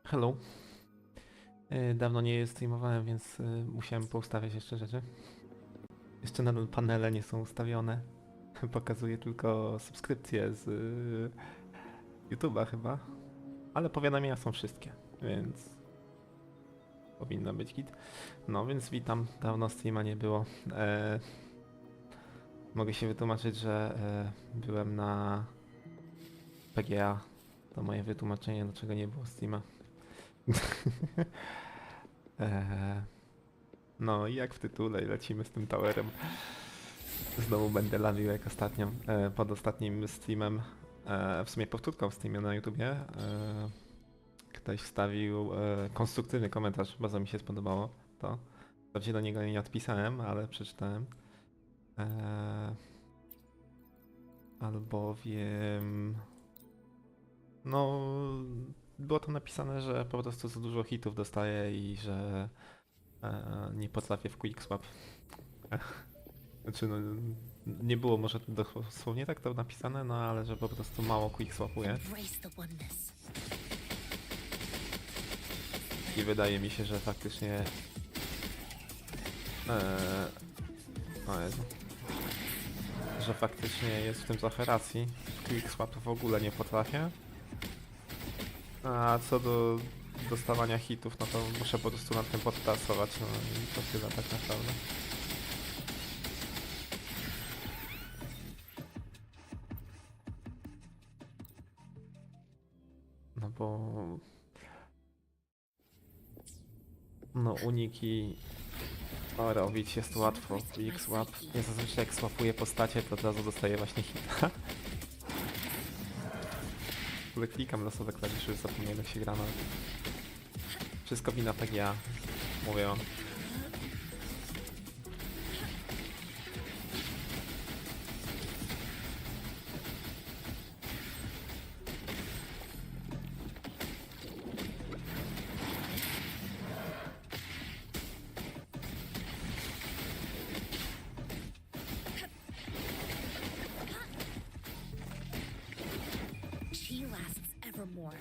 Hello. Dawno nie streamowałem, więc musiałem poustawiać jeszcze rzeczy. Jeszcze nadal panele nie są ustawione. Pokazuję tylko subskrypcje z YouTube'a chyba. Ale powiadomienia są wszystkie, więc powinno być git. No więc witam, dawno streama nie było. Mogę się wytłumaczyć, że byłem na PGA. To moje wytłumaczenie, dlaczego nie było streama. No i jak w tytule lecimy z tym towerem. Znowu będę lawił jak ostatnio, pod ostatnim streamem, w sumie powtórką w streamie na YouTubie. Ktoś wstawił konstruktywny komentarz, bardzo mi się spodobało to. Wprawdzie do niego nie odpisałem, ale przeczytałem. Albowiem... No... Było tam napisane, że po prostu za dużo hitów dostaję i że nie potrafię w quickswap. Znaczy, no, nie było może dosłownie tak to napisane, no ale że po prostu mało quickswapuje. I wydaje mi się, że faktycznie... O Jezu. Że faktycznie jest w tym trochę racji. Quickswap w ogóle nie potrafię. A co do dostawania hitów, no to muszę po prostu nad tym podpracować, no i to tyle tak naprawdę. No bo... No uniki robić jest łatwo, quickswap. Ja zazwyczaj jak swapuję postacie, to od razu dostaję właśnie hita. W ogóle klikam losowe klawisze, już zapomniałem jak się gra, no. Wszystko wina PGA, mówię wam. Evermore.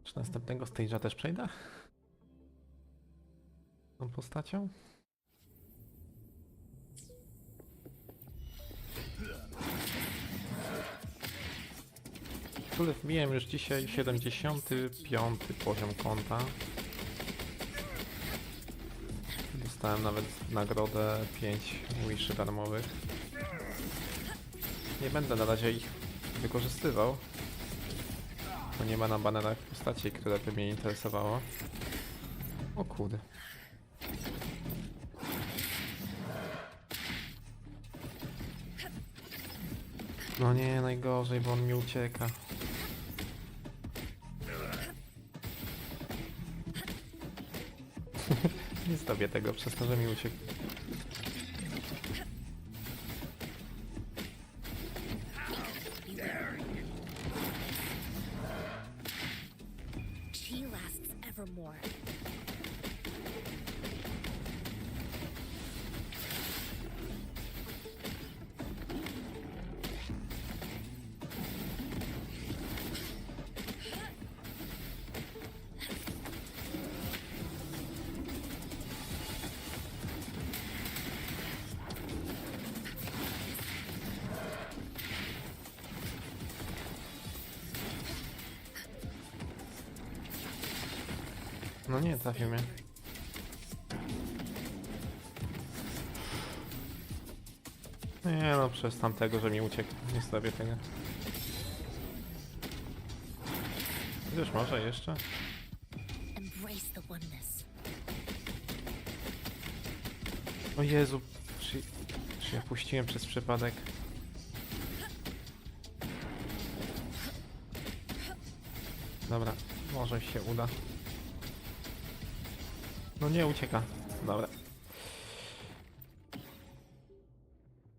Czy następnego stage'a też przejdę? Tą postacią? W ogóle wbiłem już dzisiaj 75 poziom konta. Dostałem nawet nagrodę 5 wiszy darmowych. Nie będę na razie ich wykorzystywał, bo nie ma na banerach postaci, które by mnie interesowało. O kurde. No nie, najgorzej, bo on mi ucieka. Nie zrobię tego przez to, że mi uciekł. She lasts evermore. No nie, trafił mnie. Nie no, przez tamtego, że mi uciekł. Nie zrobię tego. Wiesz, może jeszcze? Embrace the oneness. O Jezu, czy ja puściłem przez przypadek? Dobra, może się uda. No nie, ucieka. Dobra.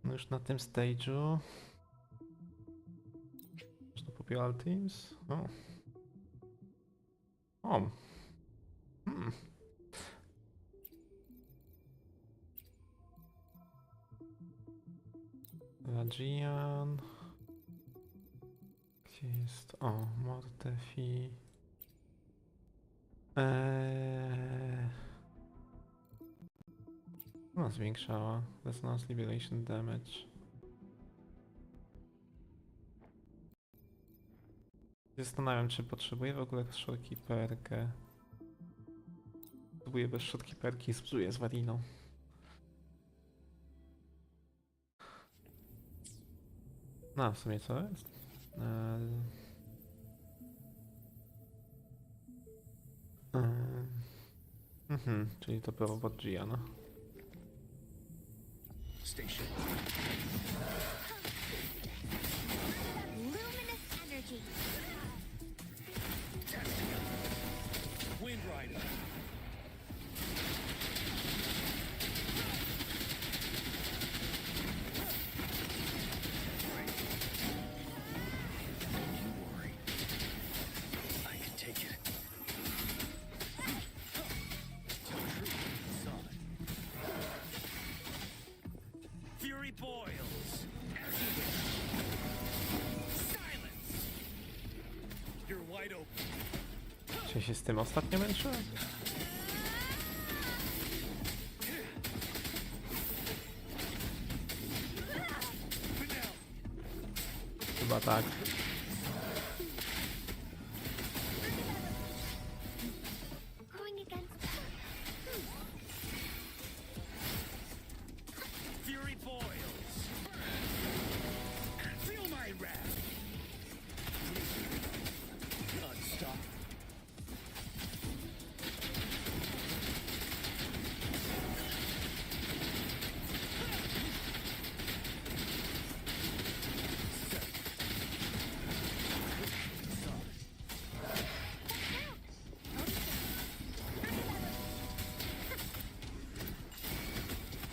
No już na tym stage'u... Można popijać Teams? O. O. Rajian. Gdzie jest? O, Mortefi. No, zwiększała. Resonance Liberation Damage. Zastanawiam, czy potrzebuję w ogóle shotkeeperkę. Próbuję bez shotkeeperki, spróbuję z Wariną. No, w sumie co jest? Czyli to było pod Giana. Station. Luminous energy. Wind Rider. Don't worry. I can take it. Tell truth, solid. Fury boils. Silence. You're wide open. Czy się z tym ostatnio męczyłem? Chyba tak. Going against Fury boils. Feel my wrath. Non-stop.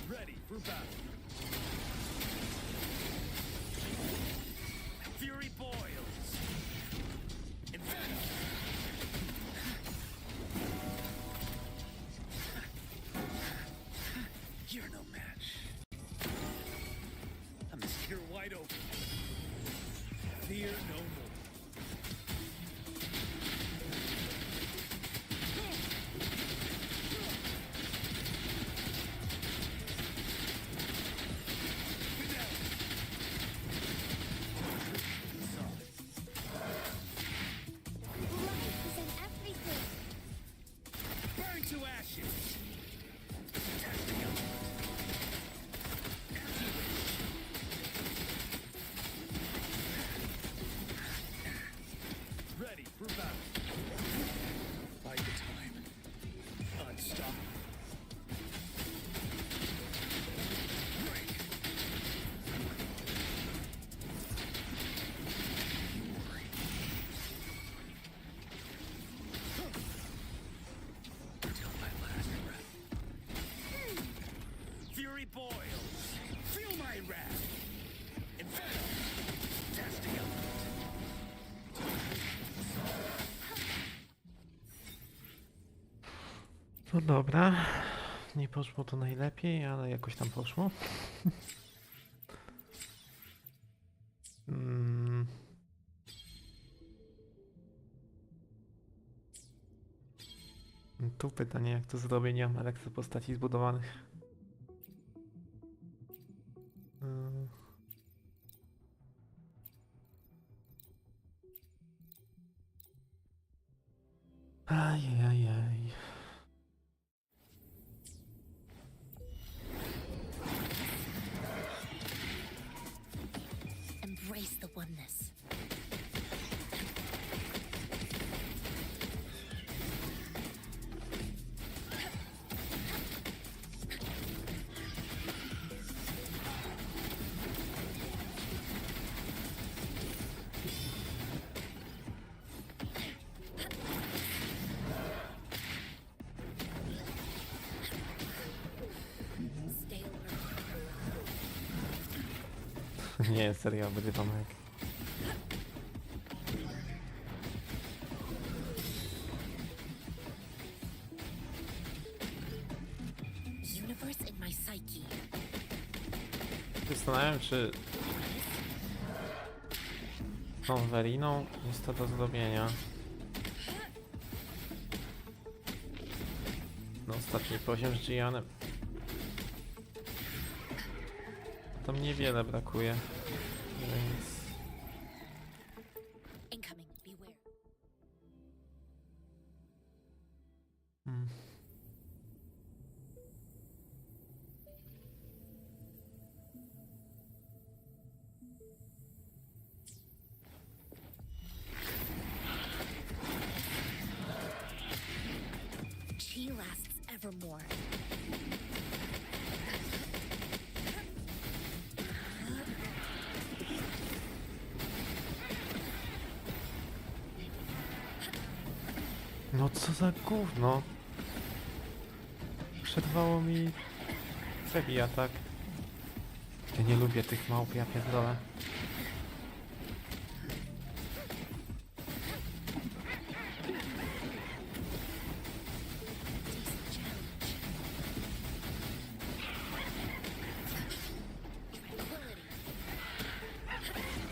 Ready for battle. Fury boils. Inferno. You're no match. I'm just here wide open. Fear no more. life is in everything. Burn to ashes. Ready for battle. Bide the time. Unstoppable. Break. Until my last breath. Fury boils. Feel my wrath. Inferno. Testing element. No dobra. Nie poszło to najlepiej, ale jakoś tam poszło. Mm. Tu pytanie, jak to zrobię, nie mam elekcji postaci zbudowanych. Mm. Ajajaj. Embrace the oneness. Stay alert. Nie, serio, wygrywam jak. Universe in my psyche. Zastanawiam, czy tą Weriną jest to do zrobienia. No, ostatni poziom z Gianem. Tam niewiele brakuje, więc... Incoming. Beware. Hmm. She lasts evermore. No co za gówno. Przerwało mi zabija, tak? Ja nie lubię tych małp, ja pierdolę. Decent challenge. Tranquility.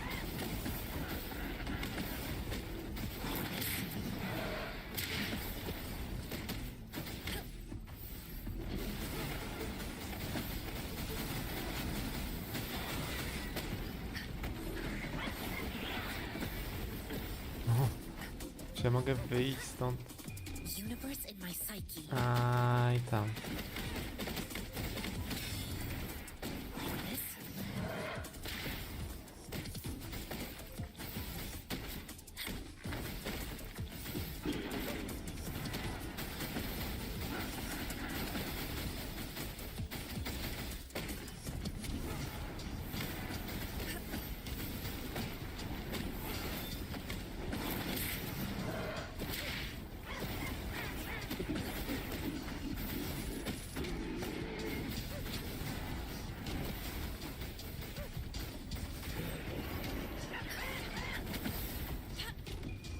O, czy ja mogę wyjść stąd? Universe in my psyche. Aj tam. This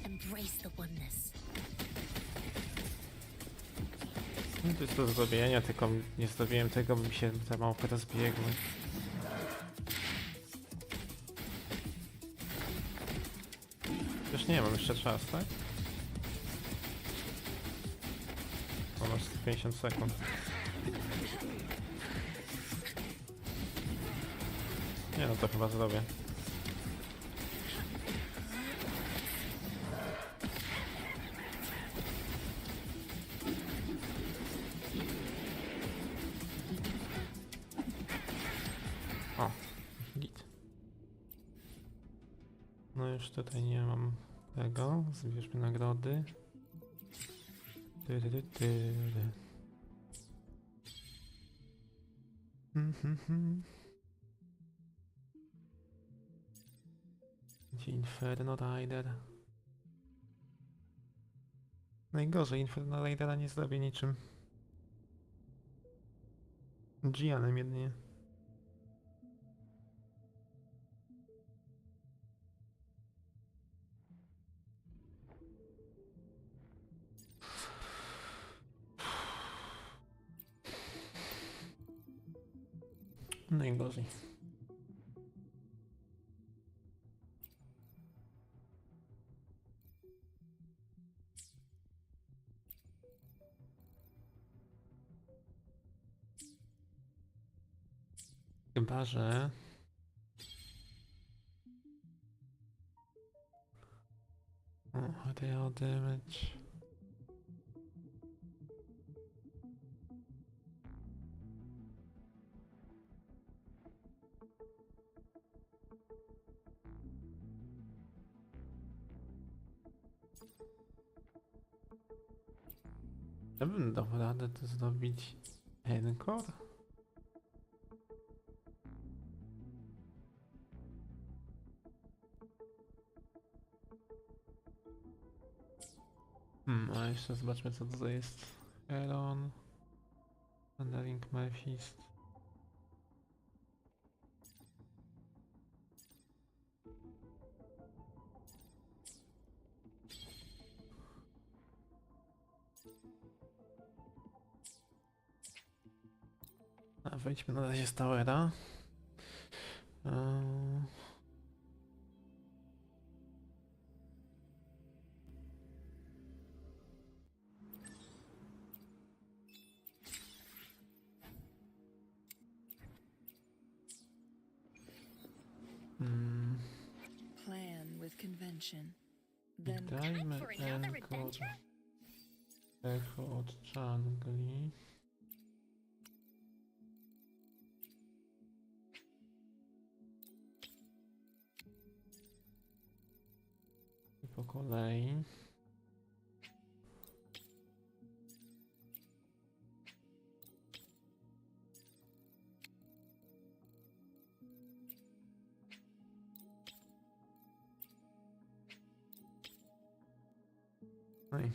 embrace the oneness. No to jest do zrobienia, tylko nie zrobiłem tego, by mi się te małpy rozbiegły. Już nie mam jeszcze czas, tak? O, masz 50 sekund. Nie no, to chyba zrobię. O, git. No już tutaj nie mam tego. Zbierzmy nagrody. Tyry. Gdzie Inferno Rider? Najgorzej, Inferno Ridera nie zrobię niczym. Gianem jedynie. Najgorzej. Chyba, że... O, real damage. Ja bym dał radę to zrobić encore? A jeszcze zobaczmy co to jest. Heron. Thundering Mephiст. A wejdźmy na razie z towera. Plan with convention. Then Dajmy for another echo adventure? od Changli. I po kolei. No i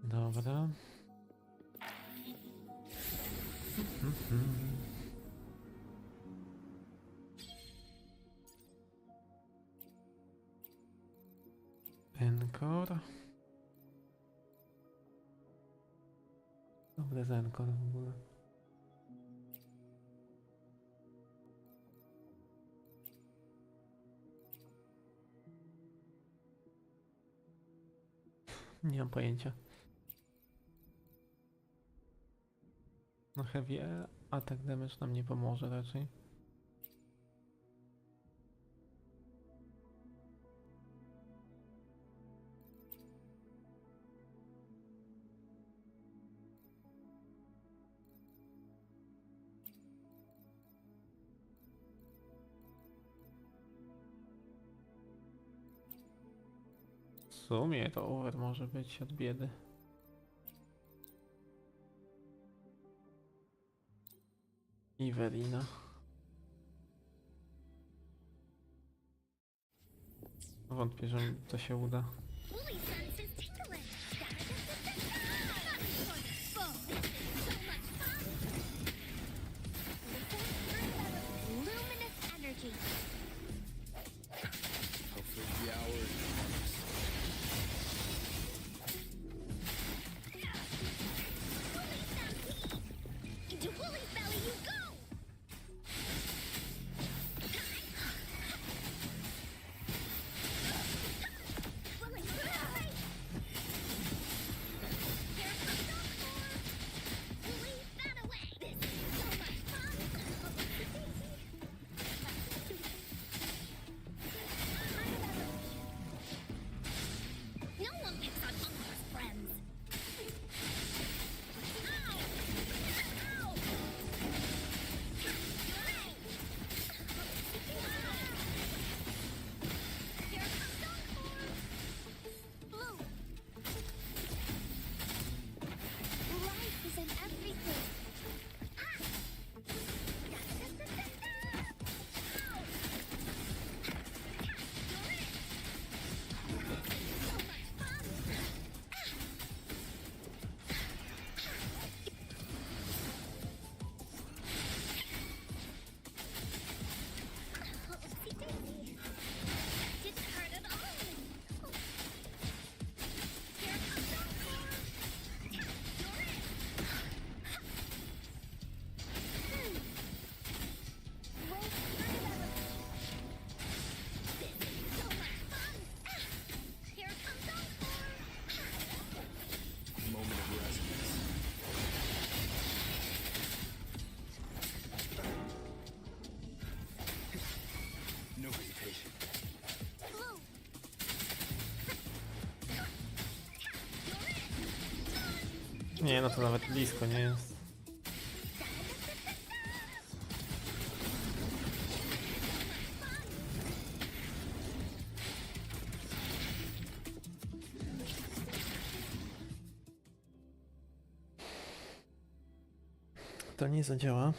dobra. Encore. Dobre z Encore w ogóle. Nie mam pojęcia. No heavy attack damage nam nie pomoże raczej. W sumie to over może być od biedy. Iwerina. Wątpię, że to się uda. Woolly senses tingling. Luminous energy. Hopefully the hour is upon us. Into Woolly's belly you go! Woolly, hurry! Here comes Rokhan! Woolly, fan away! This is so much fun! No one picks on Uncle's friends! Ow! Ow! Here comes Encore! Blue! Life is in everything! Ah! Ow! You're it! So much fun! Oopsie daisy. Didn't hurt at all. Here comes Encore. You're it. Wait, this is so much fun. Here comes Encore. Moment of resonance. No hesitation. Blue. You're it. Nie, no to nawet blisko nie jest. To nie zadziała.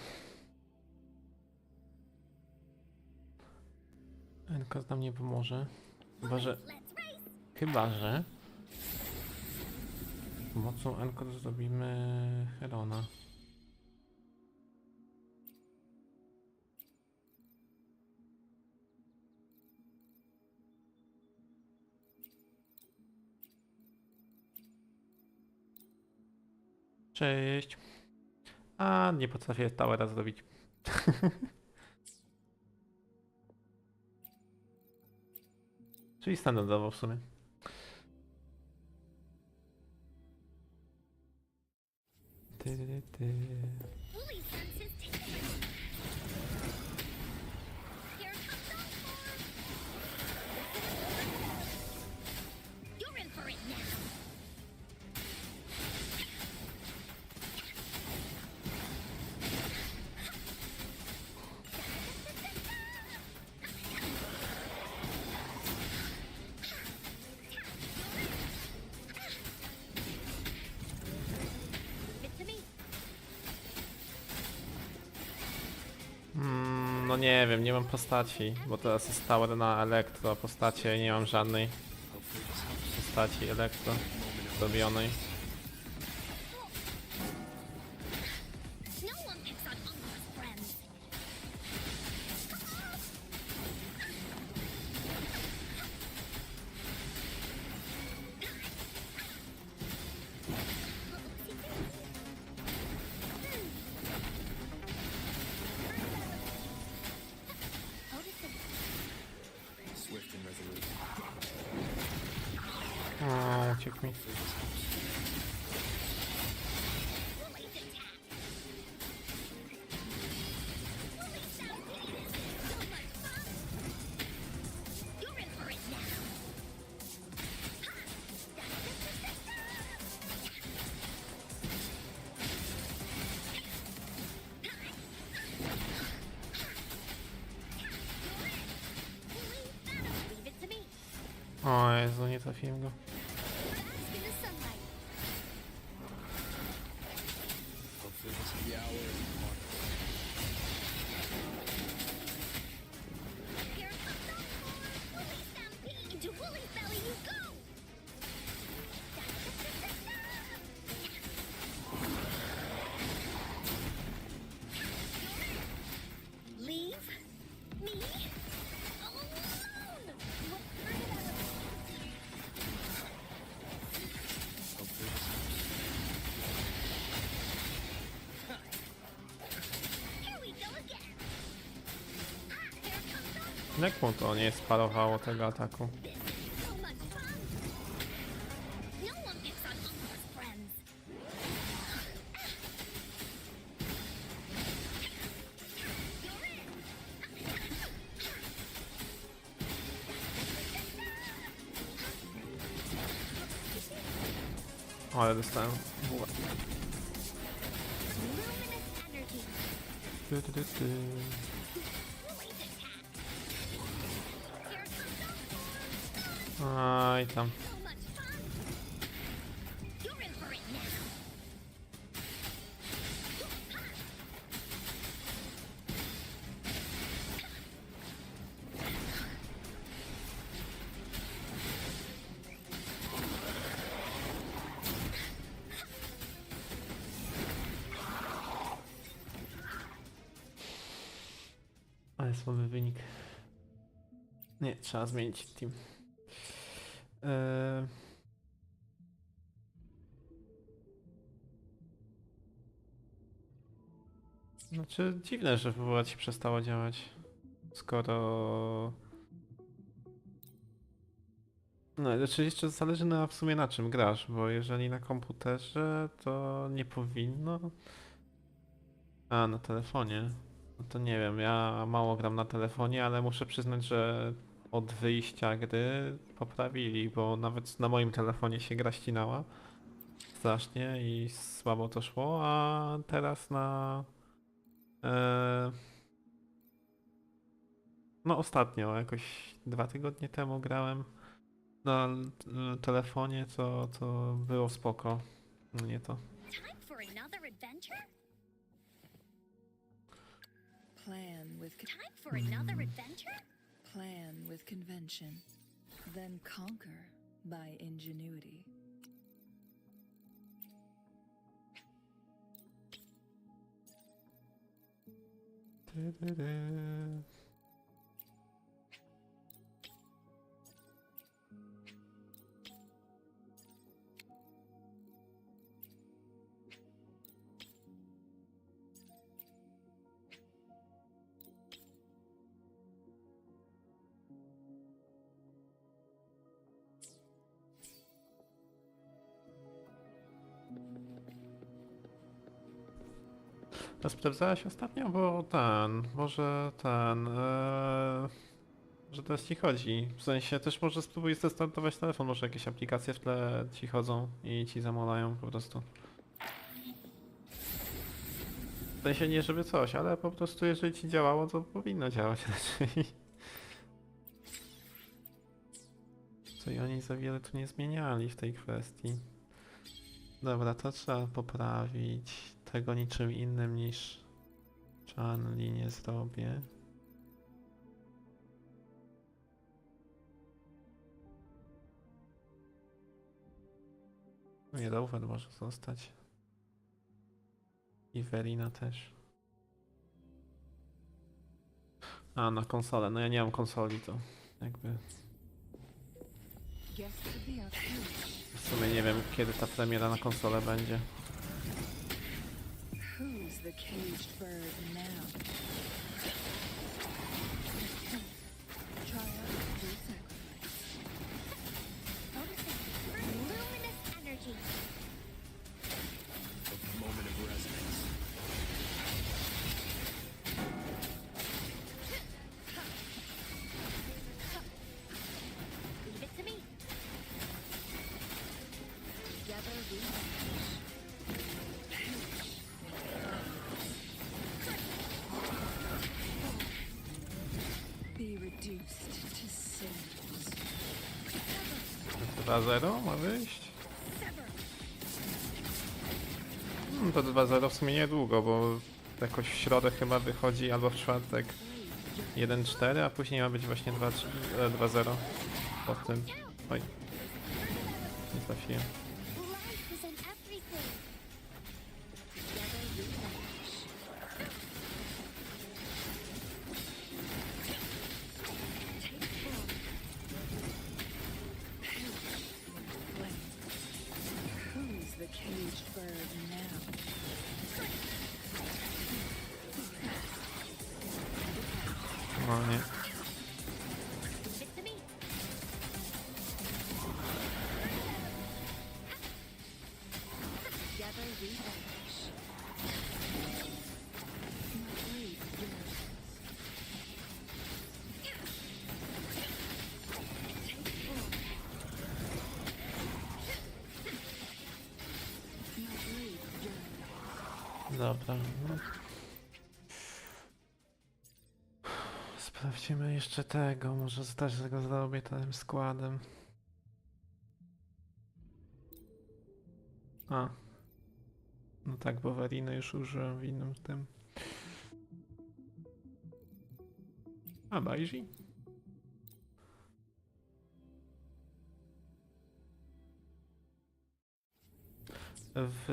Enko nam nie pomoże. Chyba, że pomocą Encore zrobimy Herona. Cześć. A nie potrafię towera zrobić. Czyli standardowo w sumie. Fully senses tickling. Here comes Encore. You're in for it now. Give it to me. No nie wiem, nie mam postaci, bo teraz jest tower na elektro, postacie nie mam żadnej postaci elektro zrobionej. No one picks on Uncle's friends. Swift and resolute. O, uciekł mi. You're in for it now. Leave it to me. O Jezu, nie trafiłem go. Bask in the sunlight. Hopefully this is the hour of the party. Here comes Encore. Woolly stampede. Into Woolly's belly you go. Leave me alone. What kind of Hopefully Here we go again. Here comes Encore. Jak mu to nie sparowało tego ataku? This is so much fun. No one picks on Uncle's friends. You're in. O, ale dostałem. Luminous energy. Ty, ty, ty, ty. Woolly's attack. Here comes Encore. Aj tam. So much fun. You're in for it now. Ale słaby wynik. Nie, trzeba zmienić team. Znaczy dziwne, że wywołać przestało działać. Skoro... No, znaczy jeszcze zależy w sumie na czym grasz, bo jeżeli na komputerze, to nie powinno. A, na telefonie. No to nie wiem, ja mało gram na telefonie, ale muszę przyznać, że od wyjścia gry poprawili, bo nawet na moim telefonie się gra ścinała strasznie i słabo to szło, a teraz na... no ostatnio, jakoś 2 tygodnie temu grałem na telefonie, co było spoko. No nie to. Time for another adventure? Plan with Time for another adventure? plan with convention, then conquer by ingenuity. A sprawdzałaś ostatnio? Bo może że teraz ci chodzi. W sensie też może spróbuj zrestartować telefon, może jakieś aplikacje w tle ci chodzą i ci zamulają po prostu. W sensie nie żeby coś, ale po prostu jeżeli ci działało, to powinno działać raczej. Co i oni za wiele tu nie zmieniali w tej kwestii. Dobra, to trzeba poprawić. Tego niczym innym niż Chanli nie zrobię. No i rower może zostać. I Verina też. A, na konsolę. No ja nie mam konsoli, to jakby... Guests of the afternoon. W sumie nie wiem, kiedy ta premiera na konsolę będzie. Who's the caged bird now? Triumph through sacrifice. Luminous energy. A moment of resonance. Leave it to me. Together we vanish. Be reduced to cinders. 2-0 ma wyjść? To 2-0 w sumie niedługo, bo jakoś w środę chyba wychodzi, albo w czwartek 1-4, a później ma być właśnie 2-0 po tym. Oj, nie trafiłem. Life is in everything. Together we vanish. Take form. Who's the caged bird now? No nie. Leave it to me. Together we vanish. My blade yearns. Take form. My blade yearns. Dobra. No. Sprawdźmy jeszcze tego, może też tego zrobię tym składem. A. No tak, bo Veriny już użyłem w innym tym. A, Bajzi? W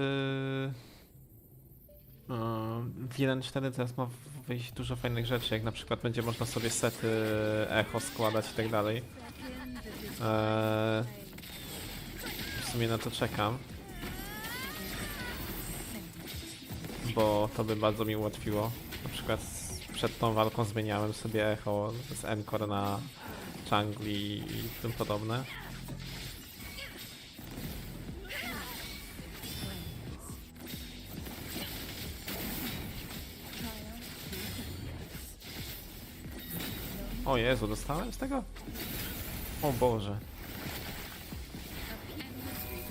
1.4 teraz ma wyjść dużo fajnych rzeczy, jak na przykład będzie można sobie sety echo składać i tak dalej. W sumie na to czekam, bo to by bardzo mi ułatwiło. Na przykład przed tą walką zmieniałem sobie echo z Encore na Jungli i tym podobne. O Jezu, dostałem z tego? O Boże.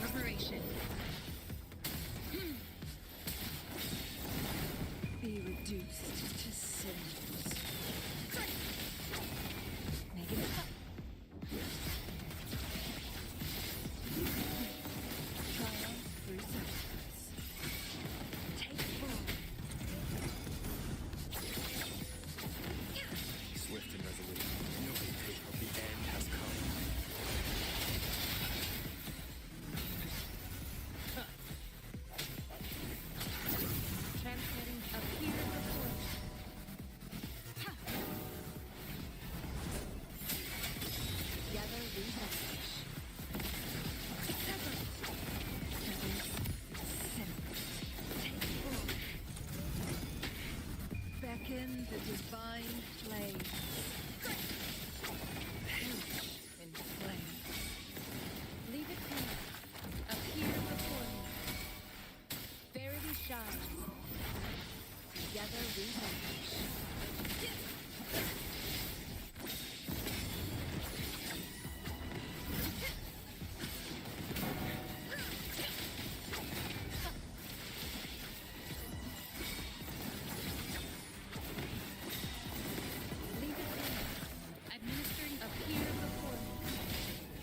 Reverberation. Be reduced to cinders. Negative. Triumph through sacrifice. Take form. Swift and resolute. No escape. The end has come.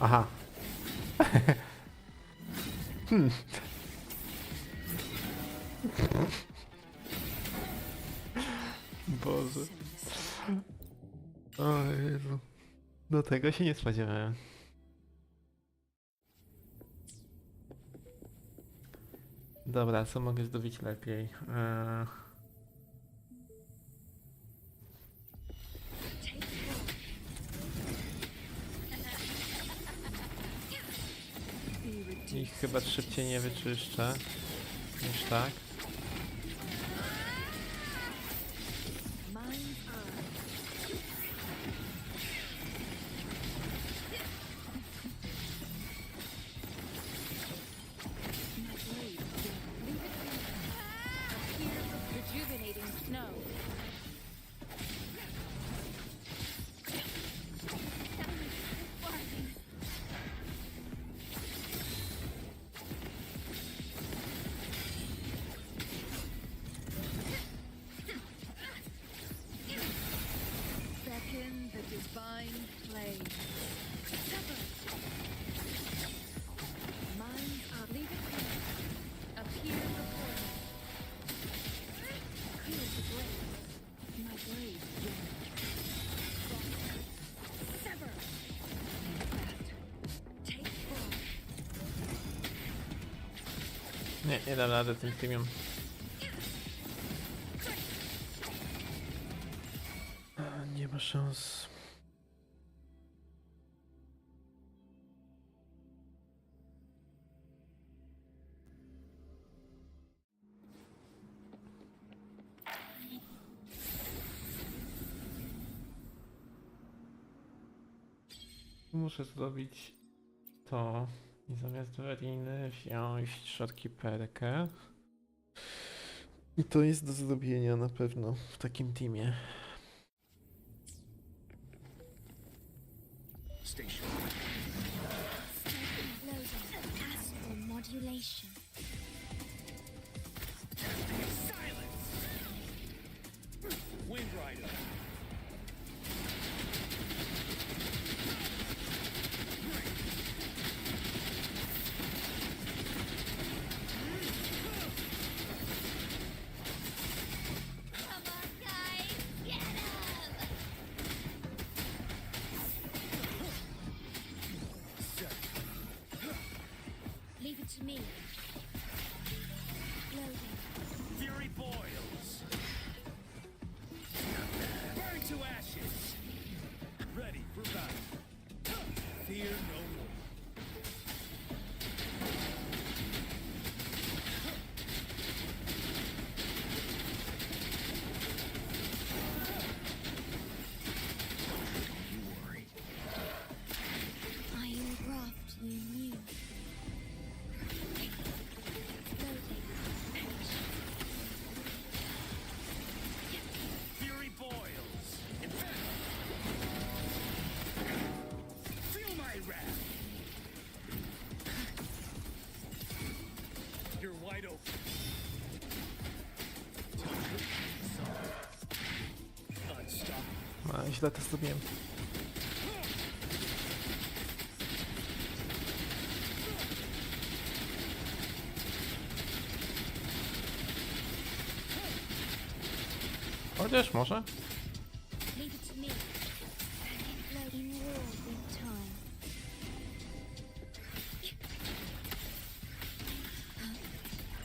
Aha. Boże. O Jezu. Do tego się nie spodziewałem. Dobra, co mogę zdobyć lepiej? Ich chyba szybciej nie wyczyszczę niż tak. Rejuvenating snow. Beckon the divine flame. Minds are leaving. Appear before me. Clear the blaze. My blade sever. Take form. Nie dam rady tym streamiem. Nie ma szans. Muszę zrobić to i zamiast weriny wziąć shotkeeperkę. I to jest do zrobienia na pewno w takim teamie. Station. Loading. Astral modulation. Silence. Wind Rider. Come on, guys. Get him! Leave it to me. Loading. Fury boils. Burn to ashes. Ready for battle. Fear no more. Don't you worry. I am graft you knew. Loading. Fury boils. Feel my wrath. You're wide open. Unstoppable. A, źle to zrobiłem. Chociaż może? Leave it to me. Loading war with time.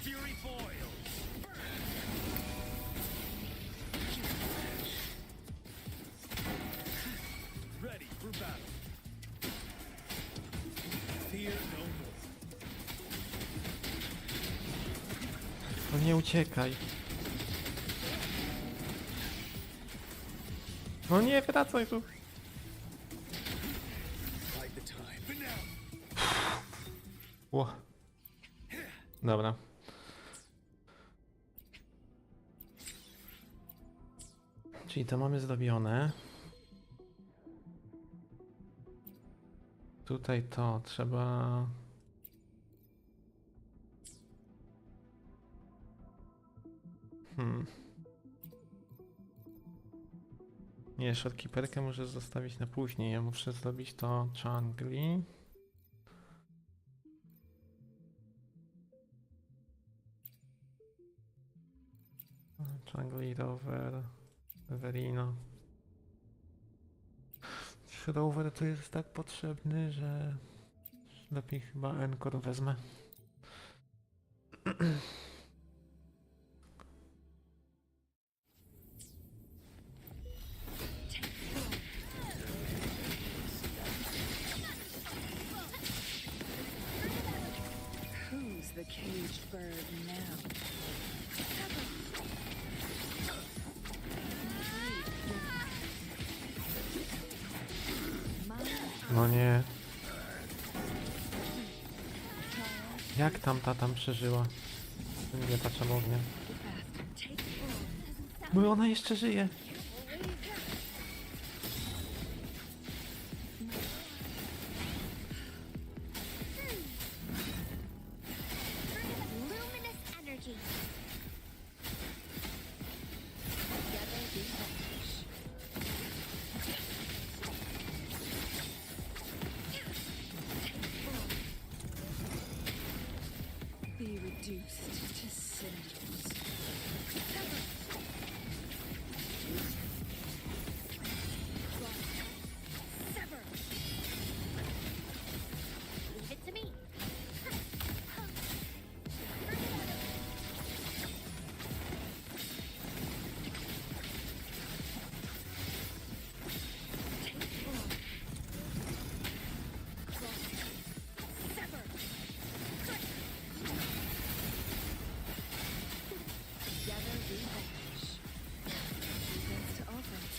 Fury boils. Ready for battle. Fear no more. No nie uciekaj. No nie, wracaj tu. Bide the time. But now. Ło. Dobra. Czyli to mamy zrobione. Tutaj to trzeba... Nie, shotkeeperkę muszę zostawić na później. Ja muszę zrobić to jungli. Shangri Rover, Verino. Rower to jest tak potrzebny, że lepiej chyba Encore wezmę. Who's the caged bird now? No nie. Jak tamta tam przeżyła? Nie ta czemownia. Bo ona jeszcze żyje. Luminous energy. Together we vanish. Be reduced to cinders. Sever. Leave it to me. Sever. Together we vanish. Defense to offense.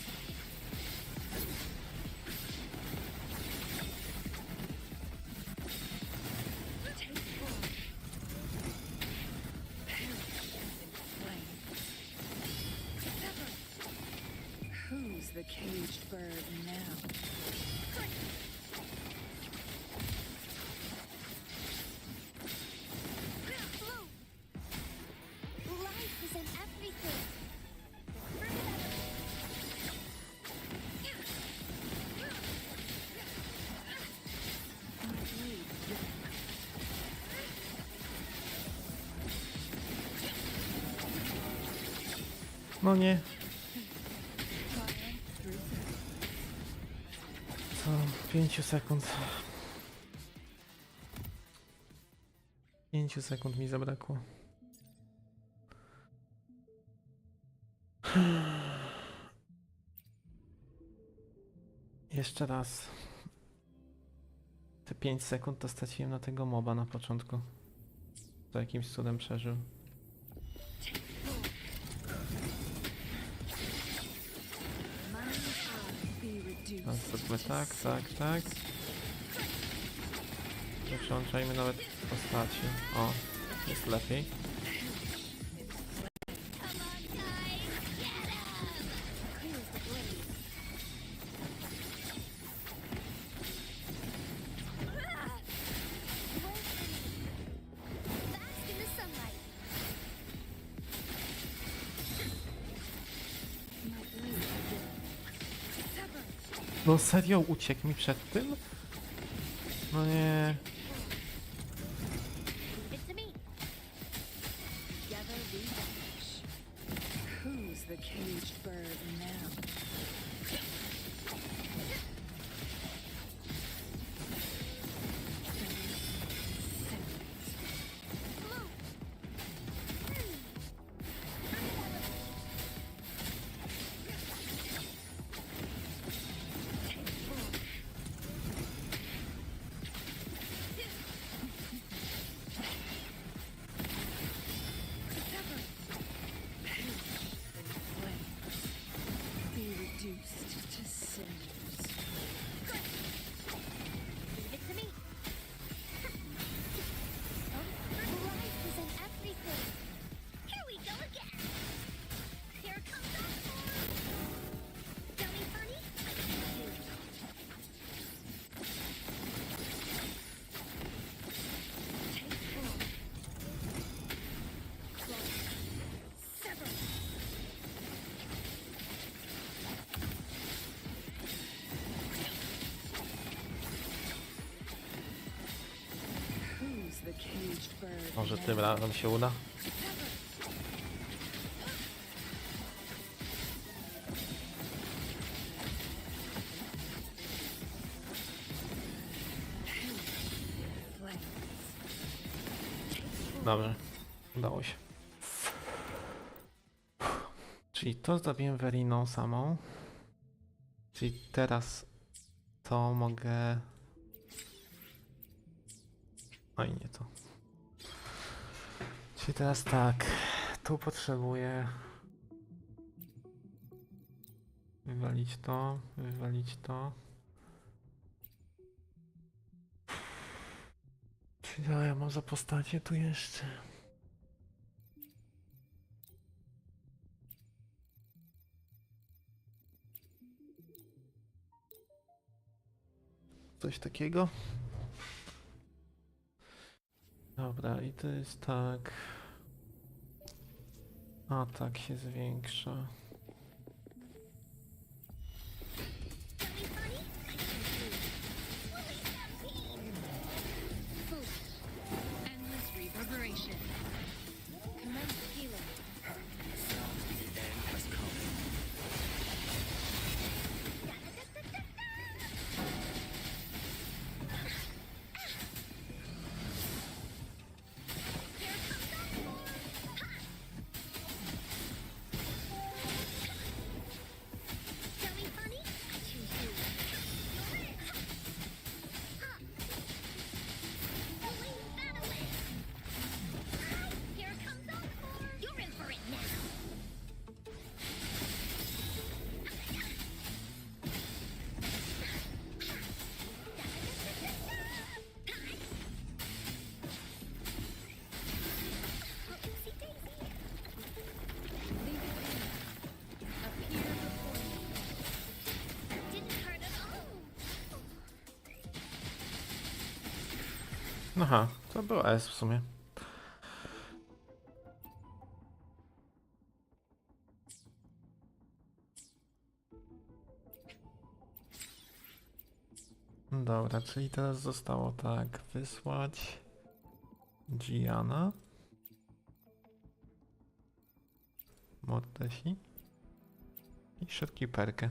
Take form. Perish in flames. Sever. Who's the caged bird now? Life is in everything. My blade bends. No nie. Triumph through death. Co? 5 sekund. 5 sekund mi zabrakło. Jeszcze raz. Te 5 sekund to straciłem na tego moba na początku. To jakimś cudem przeżył. Mine eye be reduced. Teraz zróbmy tak, tak, tak. Nie przełączajmy nawet postaci. O, jest lepiej. Come on, guys. Get up. Here's the blade. Bask in the sunlight. My blade bends. Sever. No serio, uciekł mi przed tym? No nie. Leave it to me. Together we vanish. Who's the caged bird now? Blue. Be reduced to cinders. Leave it to me. Life is in everything. Here we go again. Here comes our form. Dummy funny. Take form. Sever. Who's the caged bird Może now? tym razem się uda. ways. Dobrze, udało się. Czyli to zrobiłem Veriną samą. Czyli teraz to mogę... Oj, nie to. Czyli teraz tak, tu potrzebuję wywalić to, wywalić to. Czyli ja mam za postacie tu jeszcze. Coś takiego. Dobra, i to jest tak. A tak się zwiększa. Endless reverberation. Commence healing. Tell me, funny, I choose you. Pulling that away. Here comes Encore. You're in for it now. Oopsie daisy. Leave it be. Appear before me. That didn't hurt at all. Aha, to było S w sumie. Dobra, czyli teraz zostało tak, wysłać Giana, Mortesi i shopkeeperkę.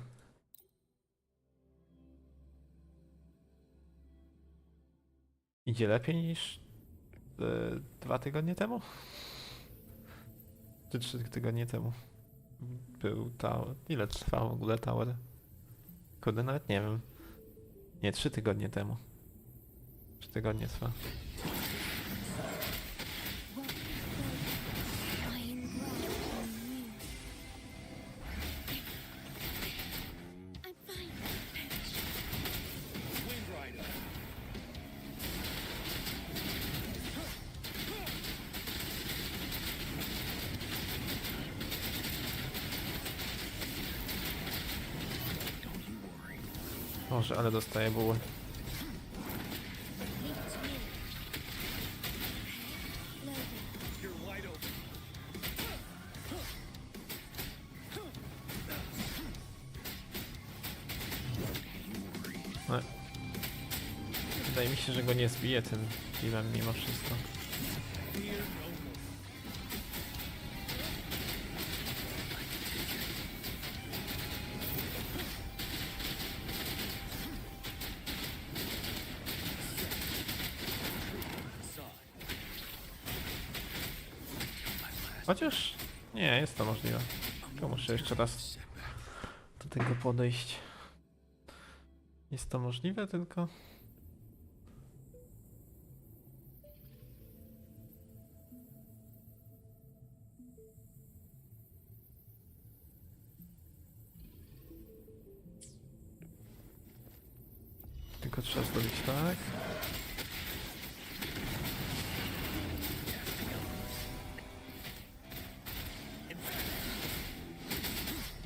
Idzie lepiej niż 2 tygodnie temu? Czy 3 tygodnie temu? Był tower. Ile trwał w ogóle tower? Kurde, nawet nie wiem. Nie, 3 tygodnie temu. 3 tygodnie trwa. I am glad you. I'm fine. Wind Rider. Może, ale dostaję buły. Leave it to me. Logan. You're wide open. No. Wydaje mi się, że go nie zbije tym piwem mimo wszystko. Fear no more. Chociaż nie, jest to możliwe. To muszę jeszcze raz do tego podejść. Jest to możliwe, tylko... Tylko trzeba zrobić tak.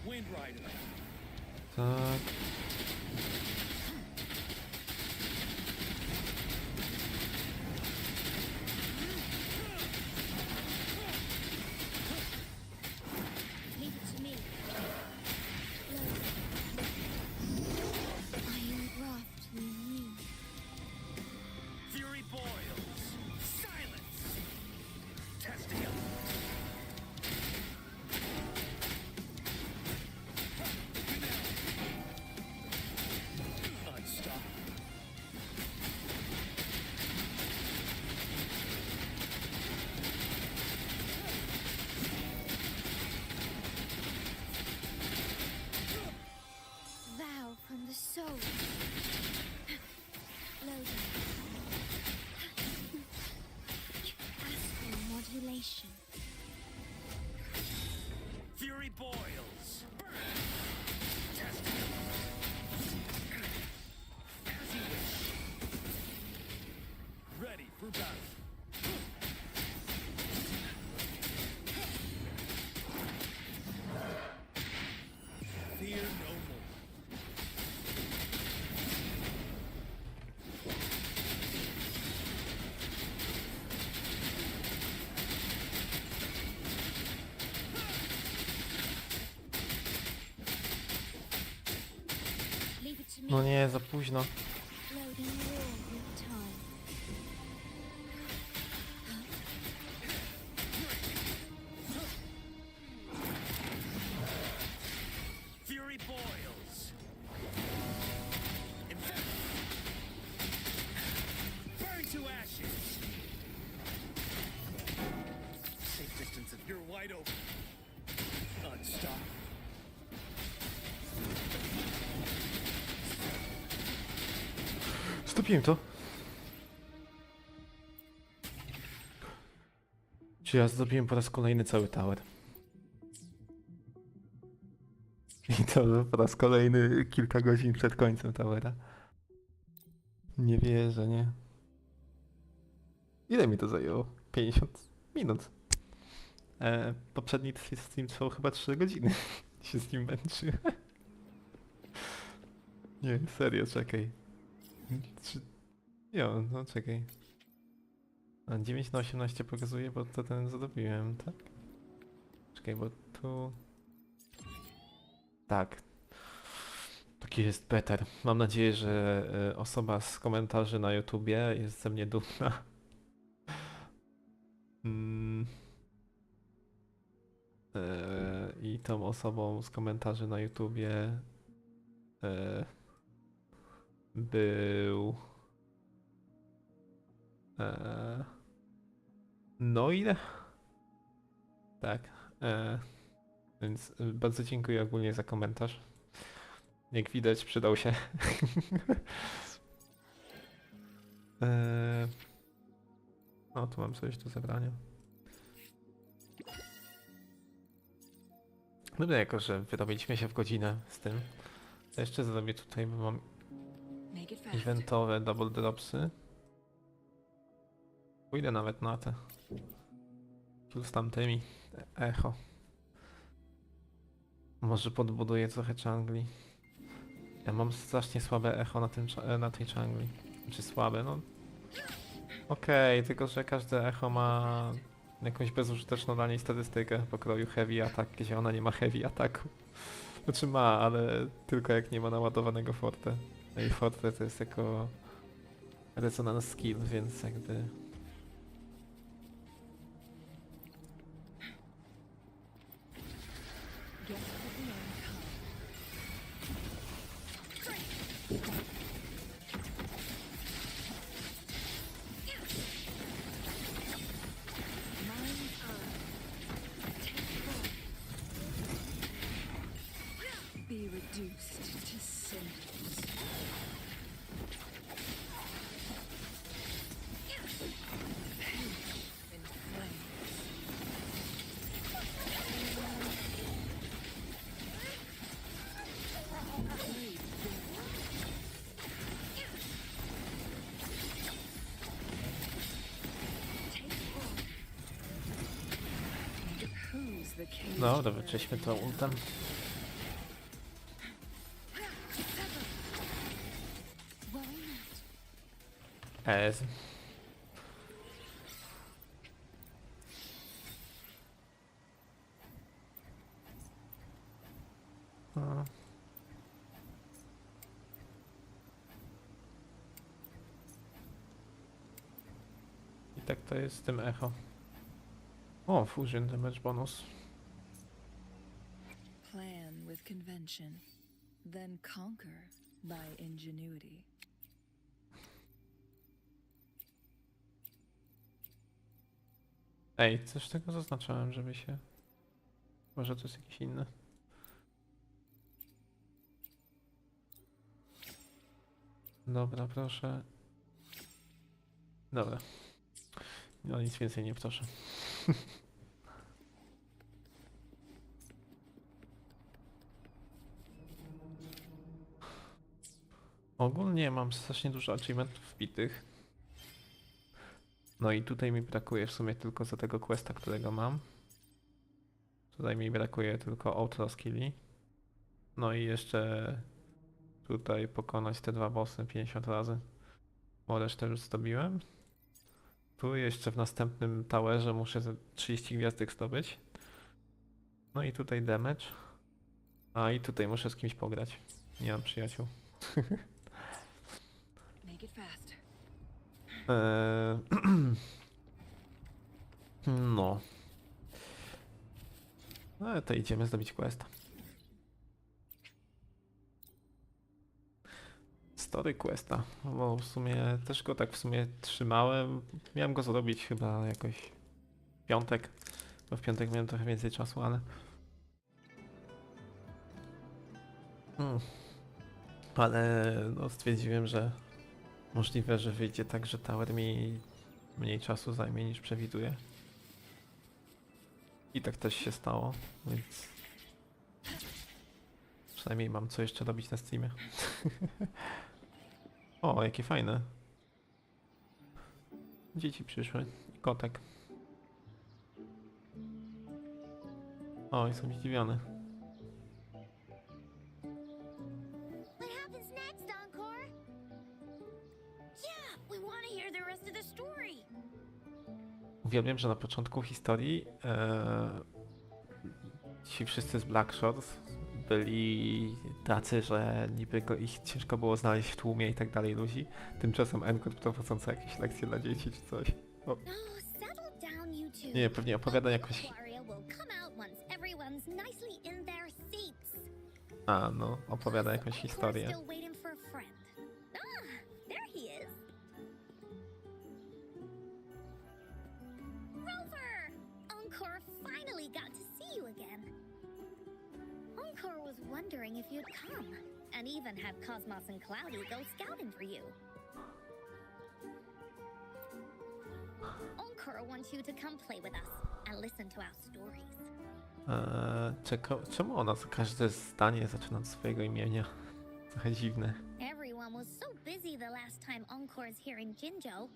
Wind Rider. Tak. Leave it to me. Logan. I am graft umiem. Fury boils. Silence. Testing it. for battle. Fear no more. Leave it to me. No nie, za późno. Loading all with time. Fury boils. Burn to ashes. Safe distance if you're wide open. Unstoppable. Stopiłem to. Czy ja zrobiłem po raz kolejny cały tower? I to po raz kolejny kilka godzin przed końcem towera. Nie wierzę, nie? Ile mi to zajęło? 50 minut. Poprzedni stream trwał chyba 3 godziny. Się z nim męczy. Nie, serio, czekaj. Jo, no czekaj. A 9 na 18 pokazuje, bo to ten zrobiłem, tak? Czekaj, bo tu... Tak. Taki jest better. Mam nadzieję, że osoba z komentarzy na YouTubie jest ze mnie dumna. I tą osobą z komentarzy na YouTubie był... No ile? Tak. Więc bardzo dziękuję ogólnie za komentarz. Jak widać, przydał się. No, tu mam coś do zebrania. Dobra, jako że wyrobiliśmy się w godzinę z tym, to jeszcze zrobię tutaj, bo mam Make it fast. eventowe double dropsy. Pójdę nawet na te. Plus tamtymi. Echo. Może podbuduję trochę jungli. Ja mam strasznie słabe echo na, tym, na tej jungli. Czy słabe? No. Okej, tylko że każde echo ma jakąś bezużyteczną dla niej statystykę pokroju heavy attack, gdzie ona nie ma heavy attacku. Znaczy ma, ale tylko jak nie ma naładowanego forte. No i forte to jest jako resonance skill, więc jakby... Get to the end come. Mine be reduced to cinders. In flames. Who's the king? No, dobra, czyśmy to ultem. Worry not. Ez. A. I tak to jest z tym echo. O, fusion damage bonus. Plan with convention, then conquer by ingenuity. Ej, coś tego zaznaczałem, żeby się... Może to jest jakiś inny. Dobra, proszę. Dobra. No nic więcej nie proszę. Ogólnie mam strasznie dużo achievementów wbitych. No i tutaj mi brakuje w sumie tylko za tego questa, którego mam. Tutaj mi brakuje tylko outro skilli. No i jeszcze tutaj pokonać te 2 bossy 50 razy. Bo resztę już zdobiłem. Tu jeszcze w następnym towerze muszę ze 30 gwiazdek zdobyć. No i tutaj damage. A i tutaj muszę z kimś pograć. Nie mam przyjaciół. Make it fast. No. No to idziemy zdobyć questa. Story questa, bo w sumie też go tak w sumie trzymałem. Miałem go zrobić chyba jakoś w piątek, bo w piątek miałem trochę więcej czasu, ale... Ale no, stwierdziłem, że możliwe, że wyjdzie tak, że tower mi mniej czasu zajmie niż przewiduję. I tak też się stało, więc przynajmniej mam co jeszcze robić na streamie. O, jakie fajne. Dzieci przyszły. I kotek. O, jestem zdziwiony. What happens next, Encore? Yeah, we want to hear the rest of the story. Uwielbiam, że na początku historii ci wszyscy z Black Shores byli tacy, że niby ich ciężko było znaleźć w tłumie i tak dalej ludzi. Tymczasem Encore prowadząca jakieś lekcje dla dzieci czy coś. O, Oh, settle down, you two. nie, pewnie opowiada jakoś... Aquaria will come out once everyone's nicely in their seats. A, no, opowiada jakąś Encore's historię. still waiting for a friend. Ah, there he is. Rover! Encore finally got to see you again. Encore was wondering if you'd come, and even had Cosmos and Cloudy go scouting for you. Encore wants you to come play with us and listen to our stories. Czemu ona każde zdanie zaczyna od swojego imienia? Trochę dziwne. Everyone was so busy the last time Encore's here in Jinjo,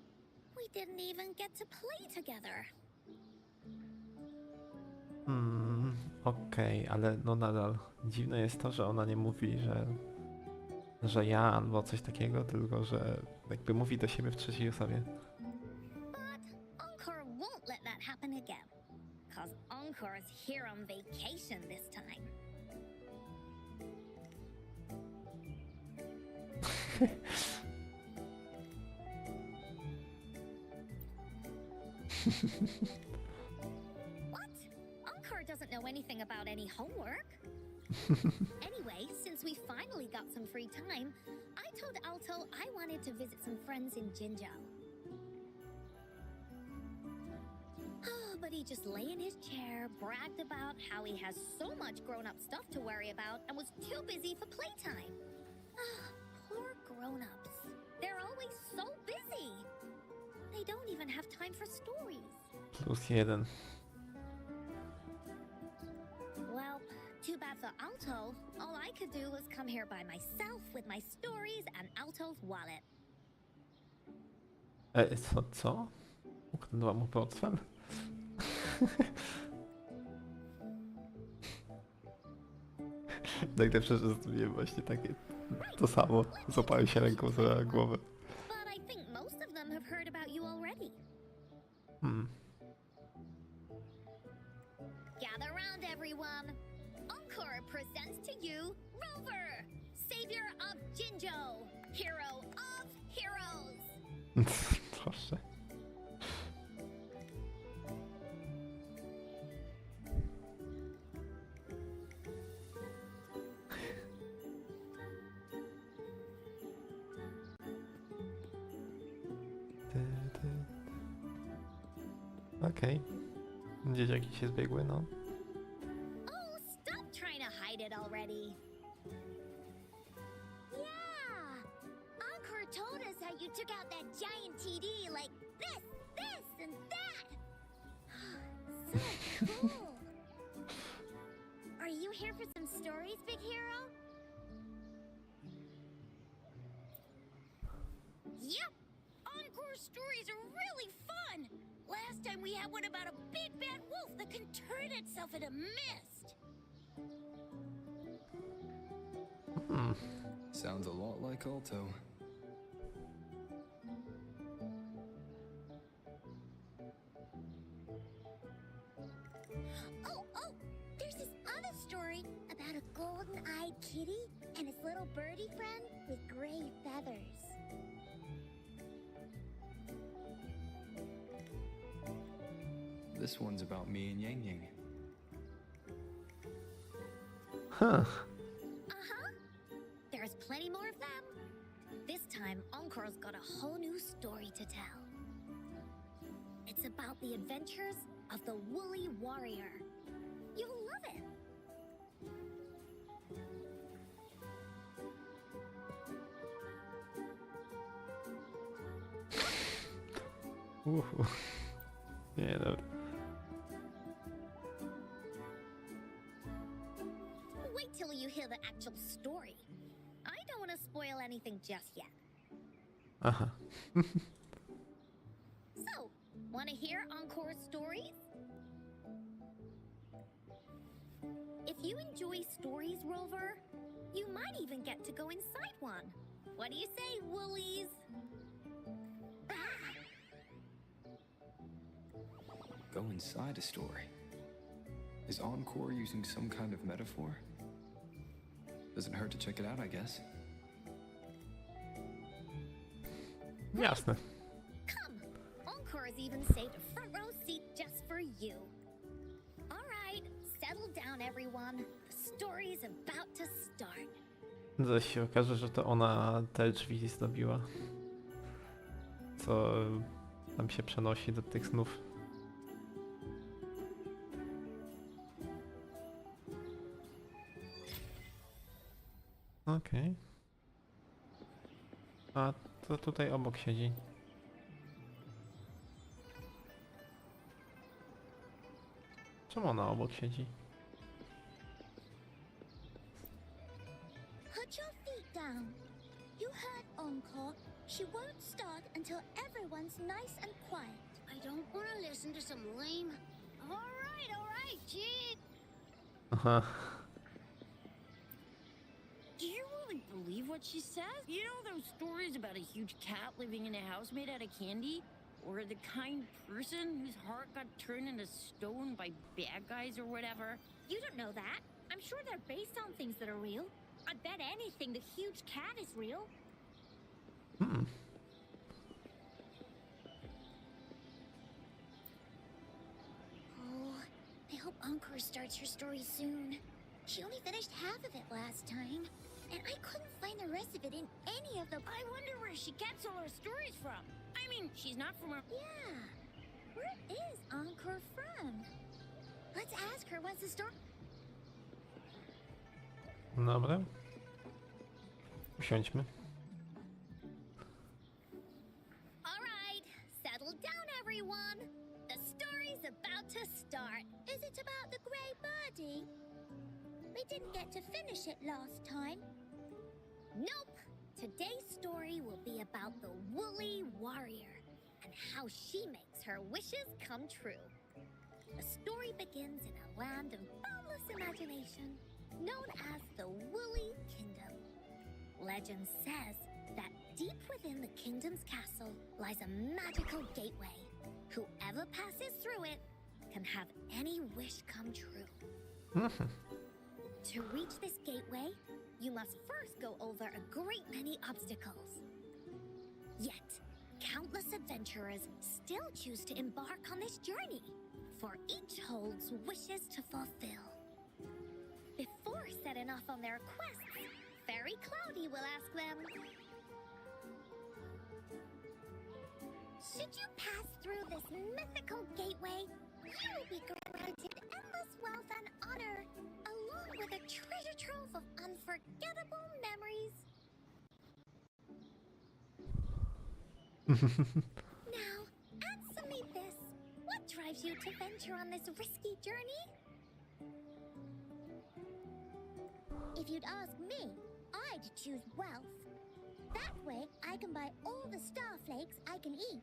we didn't even get to play together. Okej, ale no nadal dziwne jest to, że ona nie mówi, że ja albo coś takiego, tylko że jakby mówi do siebie w trzeciej osobie. But Encore won't let that happen again, cause Encore's here on vacation this time. What? Encore doesn't know anything about any homework. Anyway, since we finally got some free time, I told Alto I wanted to visit some friends in Jinjo. Oh, but he just lay in his chair, bragged about how he has so much grown-up stuff to worry about, and was too busy for playtime. Ah, poor grown-ups. They're always so busy. They don't even have time for stories. +1. Well, too bad for Alto. All I could do was come here by myself with my stories and Alto's wallet. Co? Ukradła mu portfel? Najlepsze, że zrobiłem właśnie takie to samo. Złapałem się ręką za głowę. But I think most of them have heard about you already. Gather round, everyone. Encore presents to you Rover, savior of Jinjo, hero of heroes. Proszę. Okej. Dzieciaki się zbiegły, no. Oh, stop trying to hide it already. Yeah! Encore told us how you took out that giant TD like this, and that. So cool. Are you here for some stories, big hero? Yep! Encore stories are really fun. Last time we had one about a big bad wolf that can turn itself into mist. Sounds a lot like Alto. Oh, there's this other story about a golden-eyed kitty and his little birdie friend with gray feathers. This one's about me and Yang Yang. Huh. There's plenty more of them. This time, Encore's got a whole new story to tell. It's about the adventures of the woolly warrior. You'll love it. Nie, dobra. Wait till you hear the actual story. I don't want to spoil anything just yet. Aha. So, want to hear Encore's stories? If you enjoy stories, Rover, you might even get to go inside one. What do you say, woolies? Go inside a story. Is Encore using some kind of metaphor? Doesn't hurt to check it out, I guess. Jasne. Come, Encore's even saved a front row seat just for you. All right, settle down, everyone. The story's about to start. Zaś się okaże, że to ona te drzwi zdobiła. Co tam się przenosi do tych snów. Okej. A to tutaj obok siedzi. Czemu ona obok siedzi? Put your feet down. You heard Encore. She won't start until everyone's nice and quiet. I don't want to listen to some lame. All right, gee. Aha. Do you really believe what she says? You know those stories about a huge cat living in a house made out of candy? Or the kind person whose heart got turned into stone by bad guys or whatever? You don't know that. I'm sure they're based on things that are real. I bet anything the huge cat is real. Oh, I hope Encore starts her story soon. She only finished half of it last time, and I couldn't find the rest of it in any of the... I wonder where she gets all her stories from. I mean, she's not from her... Yeah, where is Encore from? Let's ask her what's the story... Dobra. Usiądźmy. All right, settle down, everyone. The story's about to start. Is it about the grey birdie? We didn't get to finish it last time. Nope. Today's story will be about the woolly warrior and how she makes her wishes come true. The story begins in a land of boundless imagination known as the Woolly Kingdom. Legend says that deep within the kingdom's castle lies a magical gateway. Whoever passes through it can have any wish come true. To reach this gateway, you must first go over a great many obstacles. Yet, countless adventurers still choose to embark on this journey, for each holds wishes to fulfill. Before setting off on their quests, Fairy Cloudy will ask them, should you pass through this mythical gateway, you will be granted endless wealth and honor, along with a treasure trove of unforgettable memories. Now, answer me this. What drives you to venture on this risky journey? If you'd ask me, I'd choose wealth. That way, I can buy all the starflakes I can eat.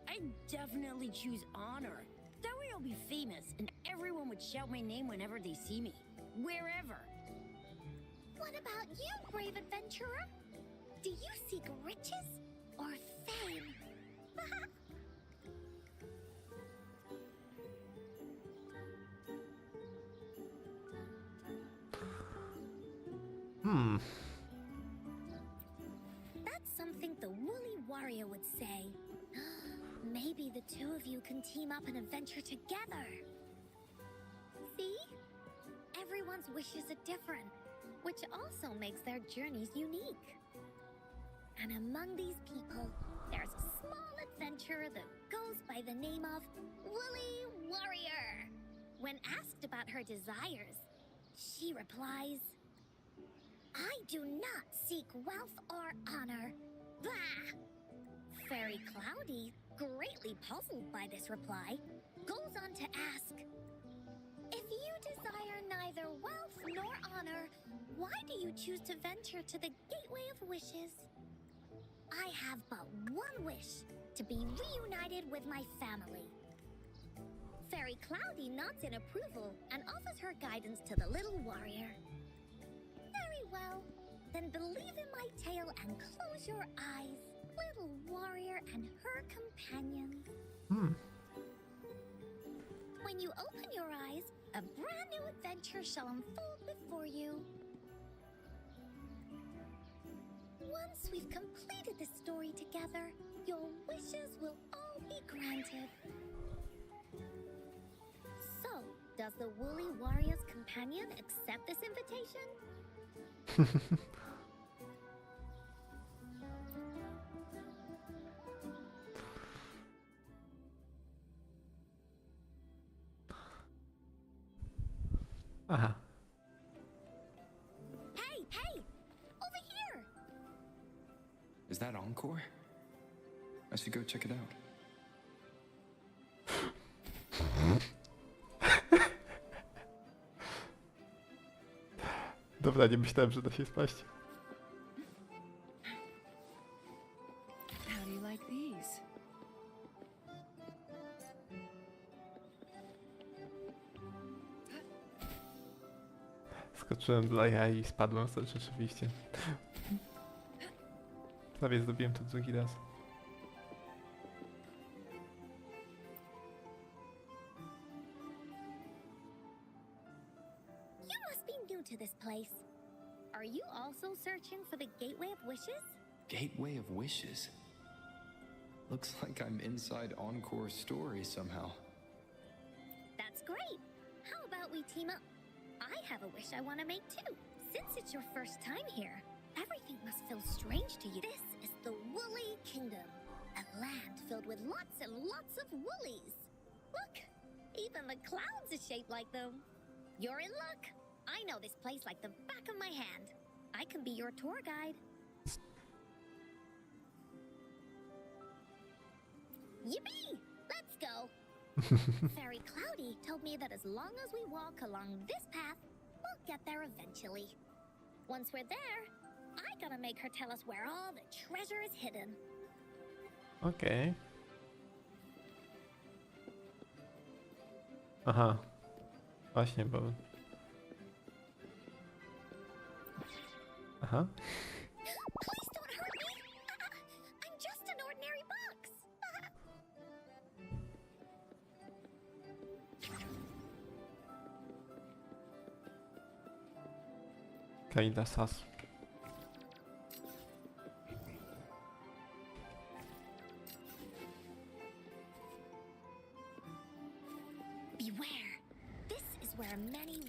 I definitely choose honor. That way I'll be famous and everyone would shout my name whenever they see me. Wherever. What about you, brave adventurer? Do you seek riches or fame? That's something the woolly warrior would say. Maybe the two of you can team up and adventure together. See? Everyone's wishes are different, which also makes their journeys unique. And among these people, there's a small adventurer that goes by the name of Woolly Warrior. When asked about her desires, she replies, I do not seek wealth or honor. Blah! Fairy Cloudy, greatly puzzled by this reply, goes on to ask, if you desire neither wealth nor honor, why do you choose to venture to the Gateway of Wishes? I have but one wish, to be reunited with my family. Fairy Cloudy nods in approval and offers her guidance to the little warrior. Very well, then believe in my tale and close your eyes, little warrior and her companions. When you open your eyes, a brand new adventure shall unfold before you. Once we've completed the story together, your wishes will all be granted. So, does the Woolly Warrior's companion accept this invitation? Aha. Hey, hey! Over here! Is that Encore? I should go check it out. Dobra, nie myślałem, że da się spaść. How do you like these? Skoczyłem dla jaj i spadłem rzeczywiście. Prawie zrobiłem to drugi raz. You must be new to this place. Are you also searching for the Gateway of Wishes? Gateway of Wishes. Looks like I'm inside Encore's story somehow. That's great. How about we team up? I have a wish I want to make too. Since it's your first time here, everything must feel strange to you. This is the Woolly Kingdom, a land filled with lots and lots of woolies. Look, even the clouds are shaped like them. You're in luck. I know this place like the back of my hand. I can be your tour guide. Yippee! Let's go! Fairy Cloudy told me that as long as we walk along this path, we'll get there eventually. Once we're there, I gotta make her tell us where all the treasure is hidden. Okej. Aha. Właśnie, bo... Aha. Please don't hurt me! I'm just an ordinary box! Kinda sus. Beware! This is where many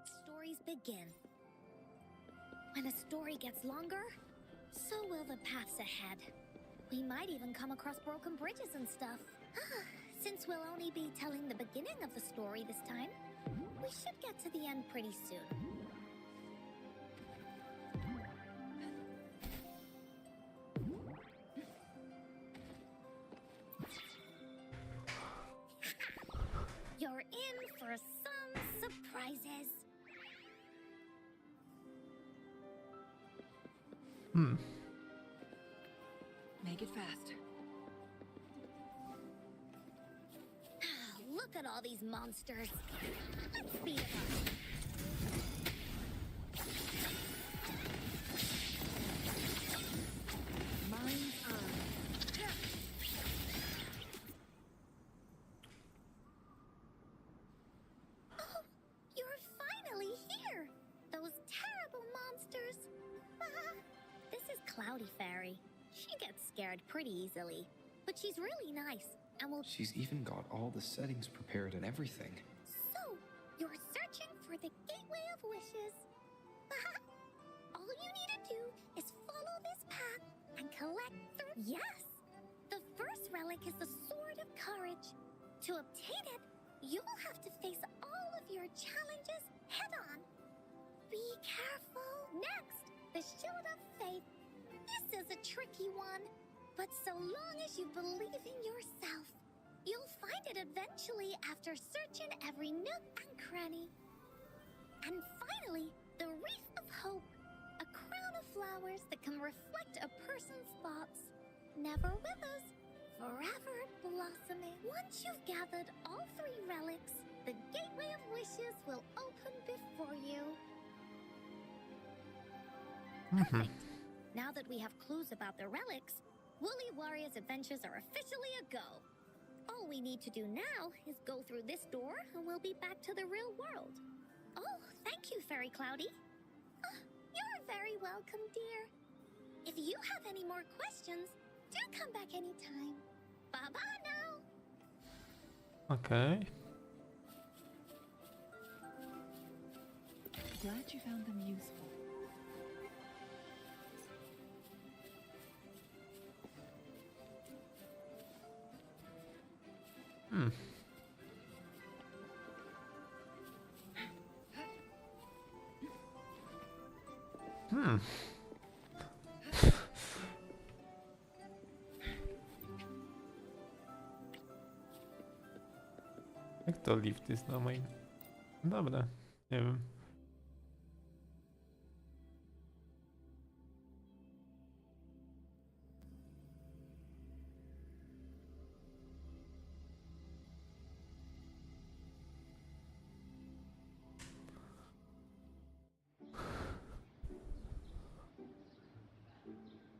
stories begin. When a story gets longer, so will the paths ahead. We might even come across broken bridges and stuff. Since we'll only be telling the beginning of the story this time, we should get to the end pretty soon. You're in for a Make it fast. Look at all these monsters. Let's speed it up. Mine's on. Oh, you're finally here. Those terrible monsters. This is Cloudy Fairy. She gets scared pretty easily, but she's really nice and will. She's even got all the settings prepared and everything. So, you're searching for the Gateway of Wishes. All you need to do is follow this path and collect the... Yes! The first relic is the Sword of Courage. To obtain it, you'll have to face all of your challenges head-on. Be careful. Next, the Shield of Faith. This is a tricky one, but so long as you believe in yourself, you'll find it eventually after searching every nook and cranny. And finally, the Wreath of Hope, a crown of flowers that can reflect a person's thoughts, never withers, forever blossoming. Once you've gathered all 3 relics, the Gateway of Wishes will open before you. Perfect. Now that we have clues about the relics, Woolly Warrior's adventures are officially a go. All we need to do now is go through this door and we'll be back to the real world. Oh, thank you, Fairy Cloudy. You're very welcome, dear. If you have any more questions, do come back anytime. Bye-bye now. Okej. Glad you found them useful. Jak to lift jest na moim? Dobra, nie wiem.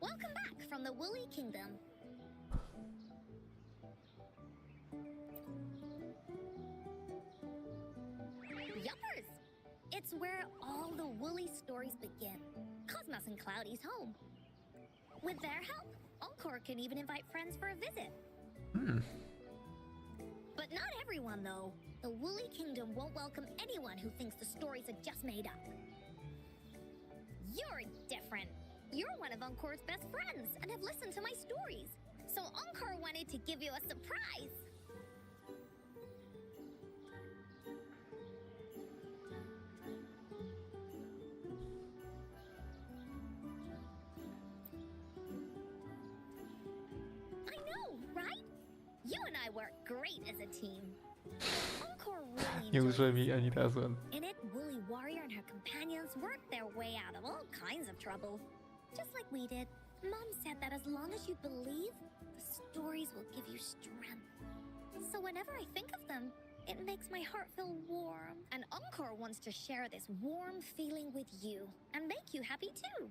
Welcome back from the Woolly Kingdom. Yuppers! It's where all the Woolly stories begin. Cosmos and Cloudy's home. With their help, Encore can even invite friends for a visit. But not everyone, though. The Woolly Kingdom won't welcome anyone who thinks the stories are just made up. You're different. You're one of Encore's best friends and have listened to my stories. So Encore wanted to give you a surprise. I know, right? You and I work great as a team. Encore really Nie enjoys użyłem jej ani razu. In it, Woolly Warrior and her companions worked their way out of all kinds of trouble. Just like we did. Mom said that as long as you believe, the stories will give you strength. So whenever I think of them, it makes my heart feel warm. And Encore wants to share this warm feeling with you and make you happy too.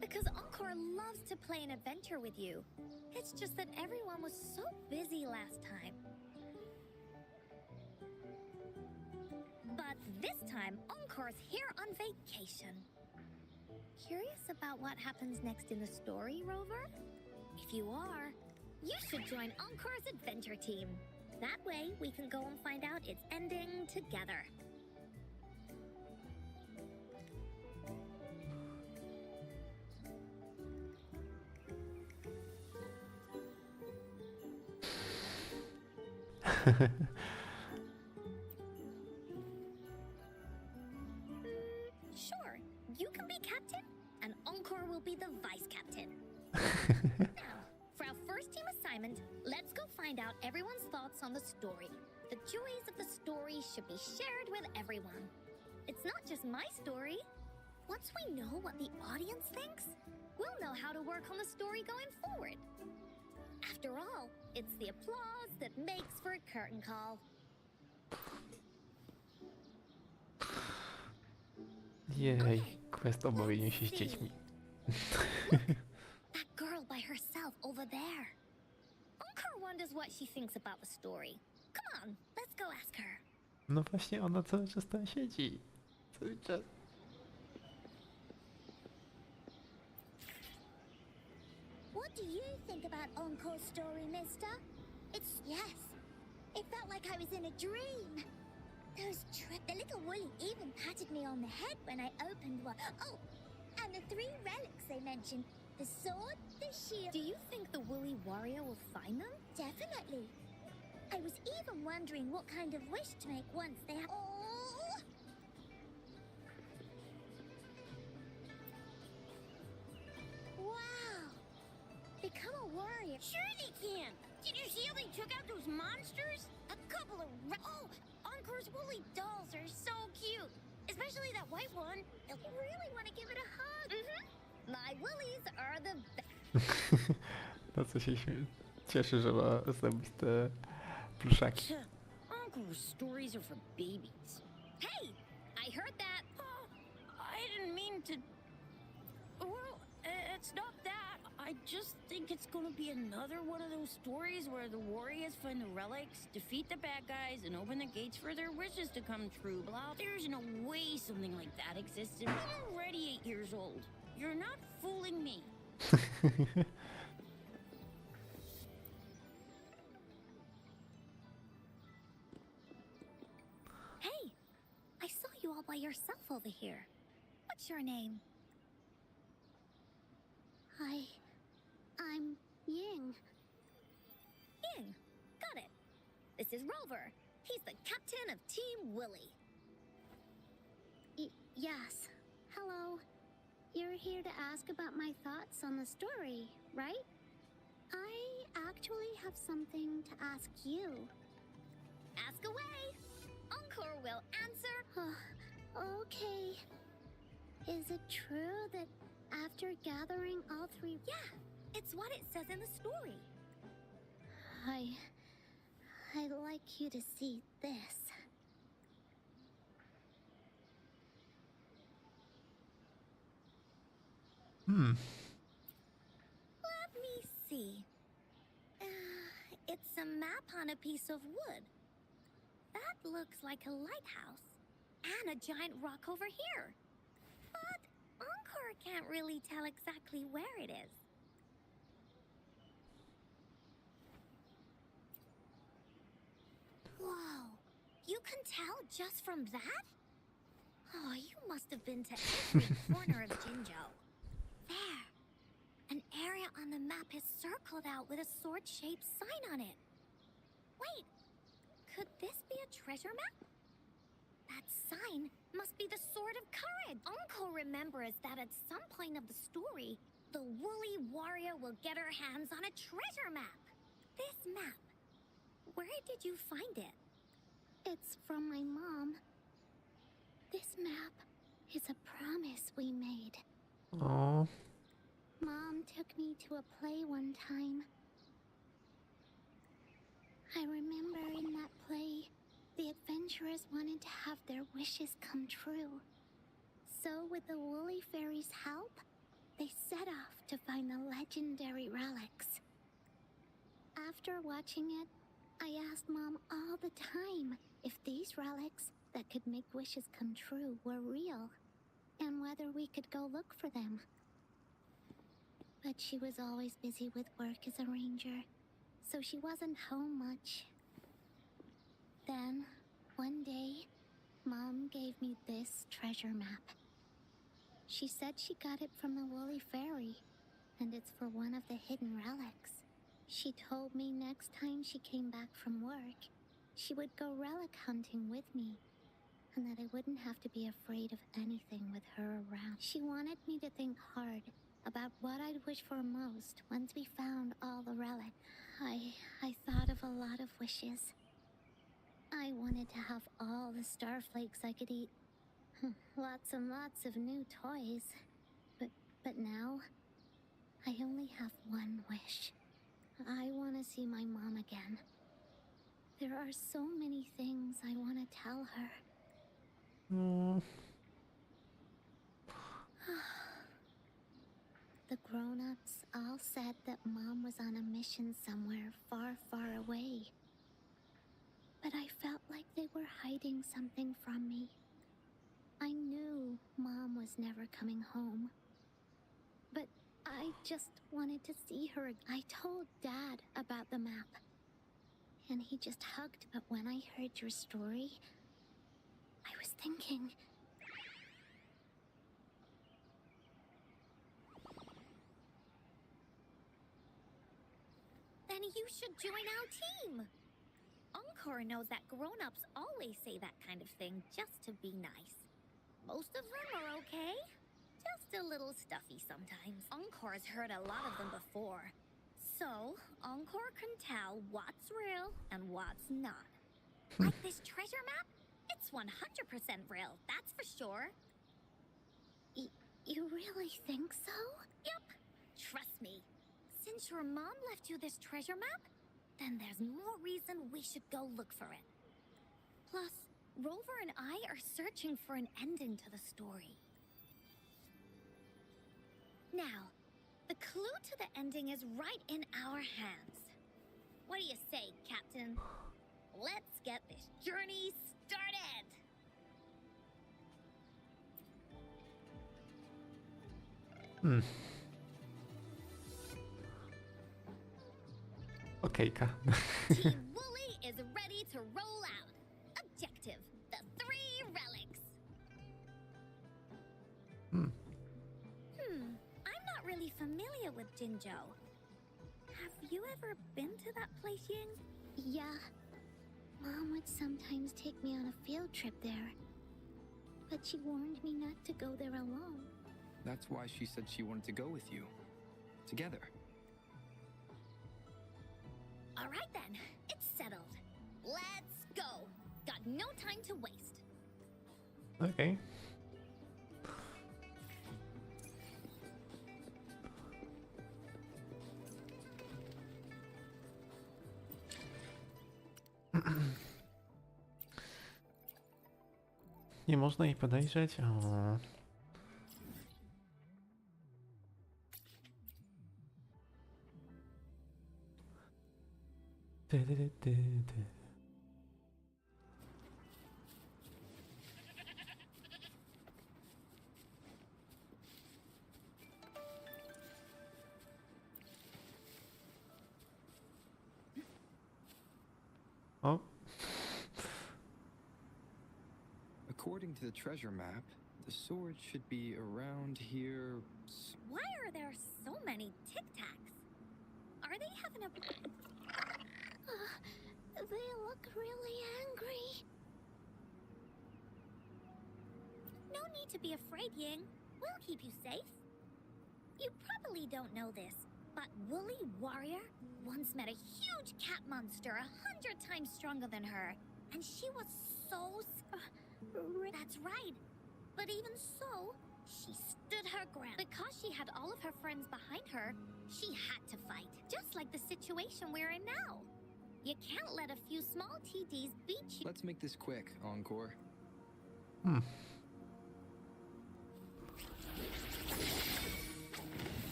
Because Encore loves to play an adventure with you. It's just that everyone was so busy last time. But this time, Encore's here on vacation. Curious about what happens next in the story, Rover? If you are, you should join Encore's adventure team. That way, we can go and find out its ending together. Sure, you can be captain, and Encore will be the vice captain. Now, for our first team assignment, let's go find out everyone's thoughts on the story. The joys of the story should be shared with everyone. It's not just my story. Once we know what the audience thinks, we'll know how to work on the story going forward. After all, it's the applause that makes for a curtain call. Jej, quest o bawieniu się z dziećmi. That girl by herself over there. Encore wonders what she thinks about the story. Come on, let's go ask her. No właśnie, ona cały czas tam siedzi. Cały czas. What do you think about Encore's story, mister? Yes. It felt like I was in a dream. The little Woolly even patted me on the head when I opened one. Oh, and the 3 relics they mentioned. The sword, the shield. Do you think the Woolly warrior will find them? Definitely. I was even wondering what kind of wish to make once they have... Oh! Wow! Become a warrior. Sure they can! Did you see how they took out those monsters? A couple of... Oh, Encore's woolly dolls are so cute! Especially that white one. You really want to give it a hug? Mm-hmm. My Woolies are the best. No co się cieszy, że ma zrobić te pluszaki. Encore's stories are for babies. Hey! I heard that. Oh, I didn't mean to... Well, it's not that. I just think it's gonna be another one of those stories where the warriors find the relics, defeat the bad guys, and open the gates for their wishes to come true. Blah. There's no way something like that exists, and I'm already 8 years old. You're not fooling me. Hey! I saw you all by yourself over here. What's your name? I'm Ying. Ying. Got it. This is Rover. He's the captain of Team Willy. Yes. Hello. You're here to ask about my thoughts on the story, right? I actually have something to ask you. Ask away. Encore will answer. Okay. Is it true that after gathering all 3... Yeah, it's what it says in the story. I'd like you to see this. Let me see. It's a map on a piece of wood. That looks like a lighthouse. And a giant rock over here. But Encore can't really tell exactly where it is. Whoa! You can tell just from that? Oh, you must have been to every corner of Jinzhou. There! An area on the map is circled out with a sword-shaped sign on it. Wait! Could this be a treasure map? That sign must be the Sword of Courage! Encore remembers that at some point of the story, the woolly warrior will get her hands on a treasure map. This map, where did you find it? It's from my mom. This map is a promise we made. O, Mom took me to a play one time. I remember in that play, the adventurers wanted to have their wishes come true. So with the Woolly Fairy's help, they set off to find the legendary relics. After watching it, I asked Mom all the time if these relics that could make wishes come true were real, and whether we could go look for them. But she was always busy with work as a ranger, so she wasn't home much. Then, one day, Mom gave me this treasure map. She said she got it from the Woolly Fairy, and it's for one of the hidden relics. She told me next time she came back from work, she would go relic hunting with me, and that I wouldn't have to be afraid of anything with her around. She wanted me to think hard about what I'd wish for most once we found all the relics. I thought of a lot of wishes. I wanted to have all the starflakes I could eat, Lots and lots of new toys. But now, I only have one wish. I want to see my mom again. There are so many things I want to tell her. The grown-ups all said that Mom was on a mission somewhere far, far away. But I felt like they were hiding something from me. I knew Mom was never coming home. But I just wanted to see her. I told Dad about the map. And he just hugged. But when I heard your story, I was thinking... Then you should join our team. Encore knows that grown-ups always say that kind of thing just to be nice. Most of them are okay. Just a little stuffy sometimes. Encore's heard a lot of them before. So, Encore can tell what's real and what's not. Like this treasure map? It's 100% real, that's for sure. You really think so? Yep. Trust me. Since your mom left you this treasure map, then there's more reason we should go look for it. Plus, Rover and I are searching for an ending to the story. Now, the clue to the ending is right in our hands. What do you say, Captain? Let's get this journey started! Okejka. Team Wooly is ready to roll out. Objective, the 3 relics. I'm not really familiar with Jinzhou. Have you ever been to that place, Ying? Yeah. Mom would sometimes take me on a field trip there. But she warned me not to go there alone. That's why she said she wanted to go with you. Together. All right then, it's settled. Let's go. Got no time to waste. Okej. Nie można jej podejrzeć? O. Ty. O. According to the treasure map, the sword should be around here. Why are there so many Tic Tacs? Are they having a... they look really angry. No need to be afraid, Ying. We'll keep you safe. You probably don't know this, but Woolly Warrior once met a huge cat monster 100 times stronger than her. And she was so... That's right. But even so, she stood her ground. Because she had all of her friends behind her, she had to fight. Just like the situation we're in now. You can't let a few small TDs beat you. Let's make this quick, Encore.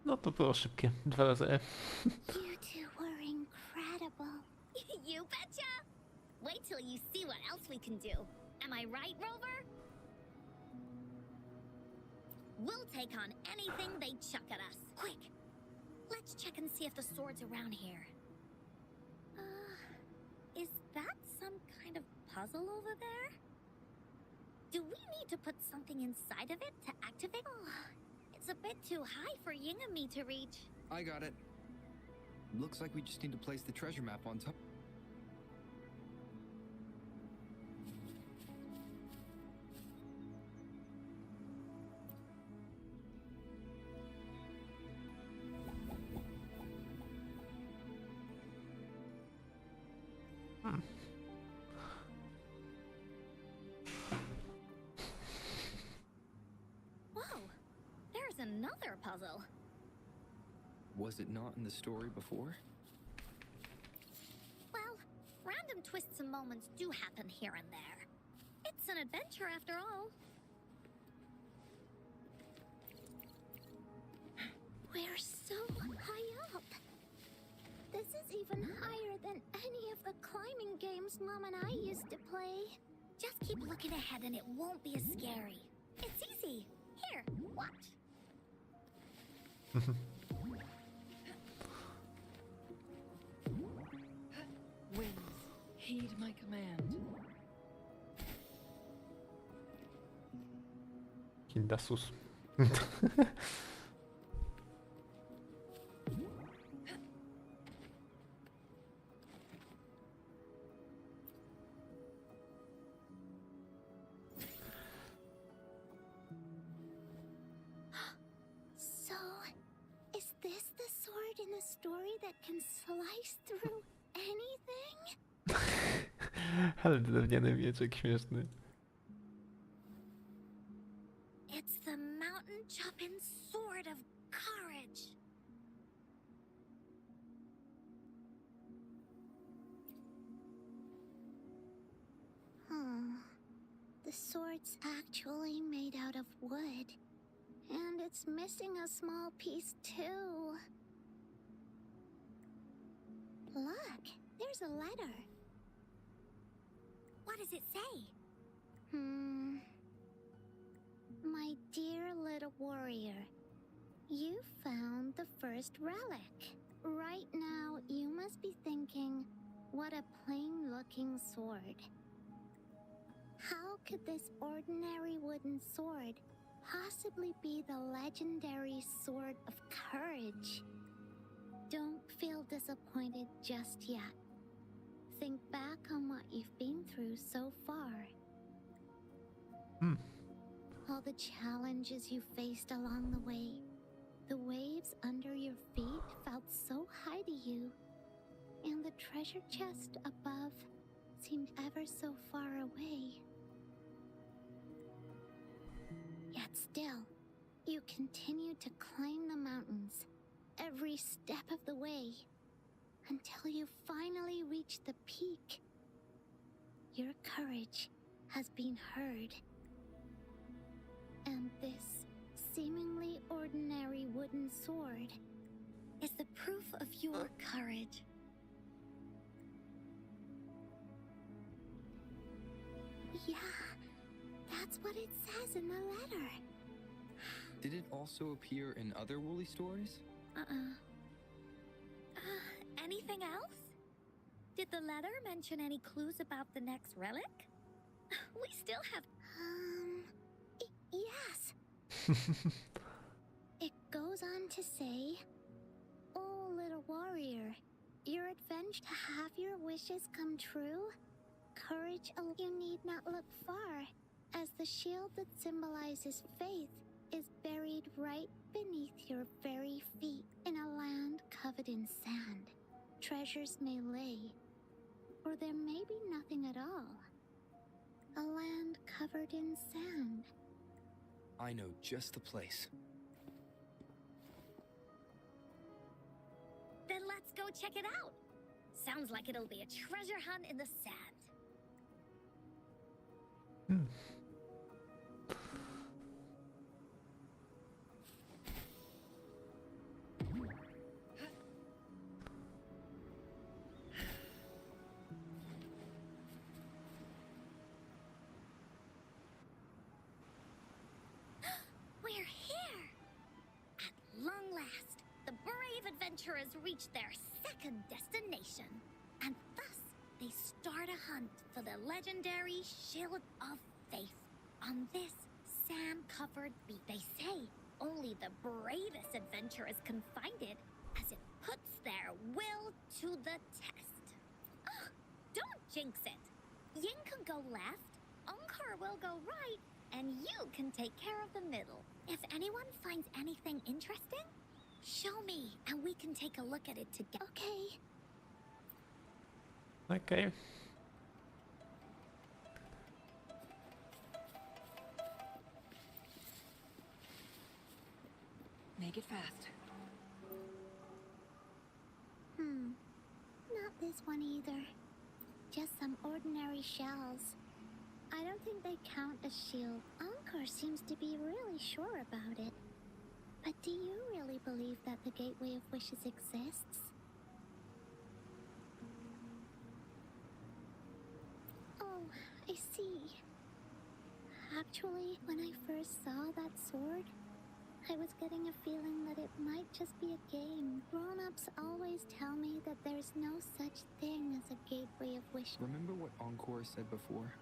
No to było szybkie. 2 razy E. You two were incredible. You betcha! Wait till you see what else we can do. Am I right, Rover? We'll take on anything they chuck at us. Quick! Let's check and see if the sword's around here. Is that some kind of puzzle over there? Do we need to put something inside of it to activate? Oh, it's a bit too high for Ying and me to reach. I got it. Looks like we just need to place the treasure map on top. Whoa, there's another puzzle. Was it not in the story before? Well, random twists and moments do happen here and there. It's an adventure after all. We're so high up. This is even higher than any of the climbing games Mom and I used to play. Just keep looking ahead and it won't be as scary. It's easy. Here, watch. Winds, heed my command. Kindasus. So, is this the sword in the story that can slice through anything? Ale drewniany mieczek śmieszny. It's the mountain chopping sword of courage. The sword's actually made out of wood. And it's missing a small piece too. Look, there's a letter. What does it say? My dear little warrior, you found the first relic. Right now, you must be thinking, what a plain-looking sword. How could this ordinary wooden sword possibly be the legendary sword of courage? Don't feel disappointed just yet. Think back on what you've been through so far. All the challenges you faced along the way. The waves under your feet felt so high to you, and the treasure chest above seemed ever so far away. Yet still, you continued to climb the mountains, every step of the way, until you finally reached the peak. Your courage has been heard. And this seemingly ordinary wooden sword is the proof of your courage. Yeah, that's what it says in the letter. Did it also appear in other woolly stories? Anything else? Did the letter mention any clues about the next relic? We still have... yes. It goes on to say, "Oh, little warrior, your adventure to have your wishes come true? Courage, you need not look far, as the shield that symbolizes faith is buried right beneath your very feet in a land covered in sand. Treasures may lay, or there may be nothing at all. A land covered in sand." I know just the place. Then let's go check it out. Sounds like it'll be a treasure hunt in the sand. We're here! At long last, the brave adventurers reach their second destination. And thus, they start a hunt for the legendary Shield of Faith on this sand-covered beach. They say only the bravest adventurers can find it, as it puts their will to the test. Oh, don't jinx it. Yin can go left, Encore will go right, and you can take care of the middle. If anyone finds anything interesting, show me, and we can take a look at it together. Okay. Okej. Make it fast. Not this one either. Just some ordinary shells. I don't think they count as shield. Encore seems to be really sure about it. But do you really believe that the Gateway of Wishes exists? Oh, I see. Actually, when I first saw that sword, I was getting a feeling that it might just be a game. Grown-ups always tell me that there's no such thing as a Gateway of Wishes. Remember what Encore said before?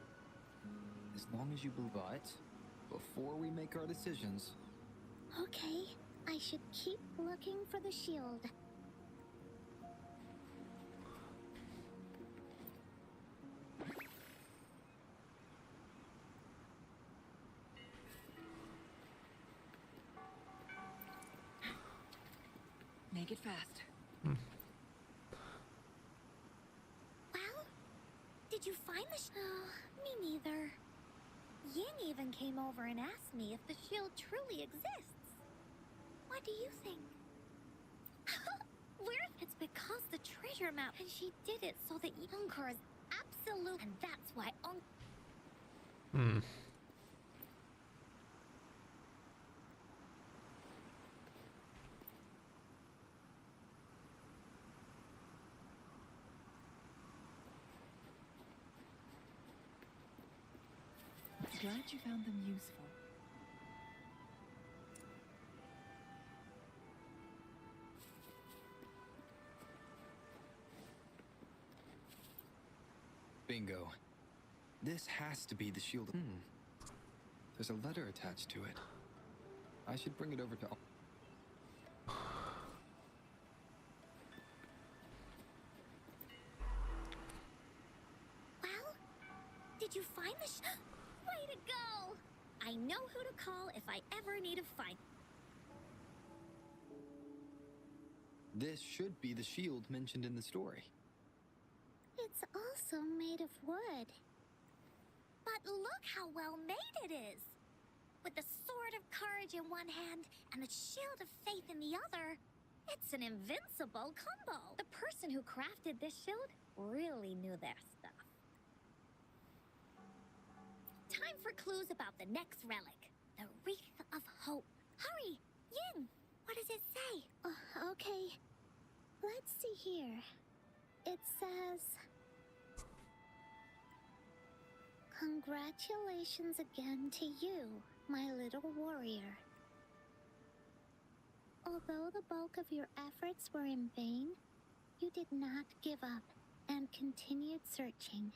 As long as you but before we make our decisions. Okay, I should keep looking for the shield. Make it fast. Well, did you find the me neither. Ying even came over and asked me if the shield truly exists. What do you think? Where? It's because the treasure map, and she did it so that Encore is absolute, and that's why Glad you found them useful. Bingo. This has to be the shield. There's a letter attached to it. I should bring it over to... Well, did you find the way to go! I know who to call if I ever need a fight. This should be the shield mentioned in the story. It's also made of wood. But look how well made it is! With the sword of courage in one hand and the shield of faith in the other, it's an invincible combo. The person who crafted this shield really knew their stuff. Time for clues about the next relic, the Wreath of Hope. Hurry! Ying! What does it say? Okay. Let's see here. It says... Congratulations again to you, my little warrior. Although the bulk of your efforts were in vain, you did not give up and continued searching.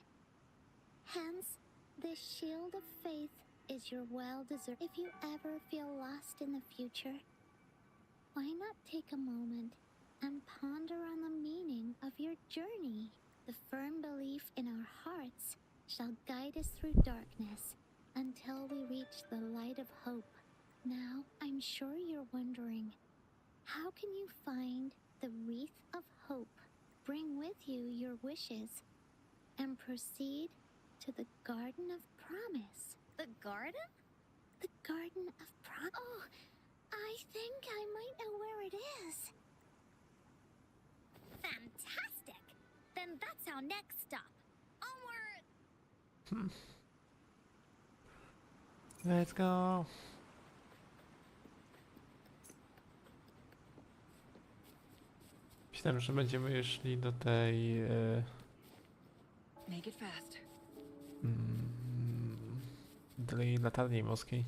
Hence, this shield of faith is your well-deserved. If you ever feel lost in the future, why not take a moment and ponder on the meaning of your journey? The firm belief in our hearts shall guide us through darkness until we reach the light of hope. Now, I'm sure you're wondering, how can you find the Wreath of Hope, bring with you your wishes, and proceed to the Garden of Promise? The garden? The Garden of Promise? Oh, I think I might know where it is. Fantastic! Then that's our next stop. Onward! Let's go. Myślałem, że będziemy już szli do tej Make it fast. do tej latarni morskiej.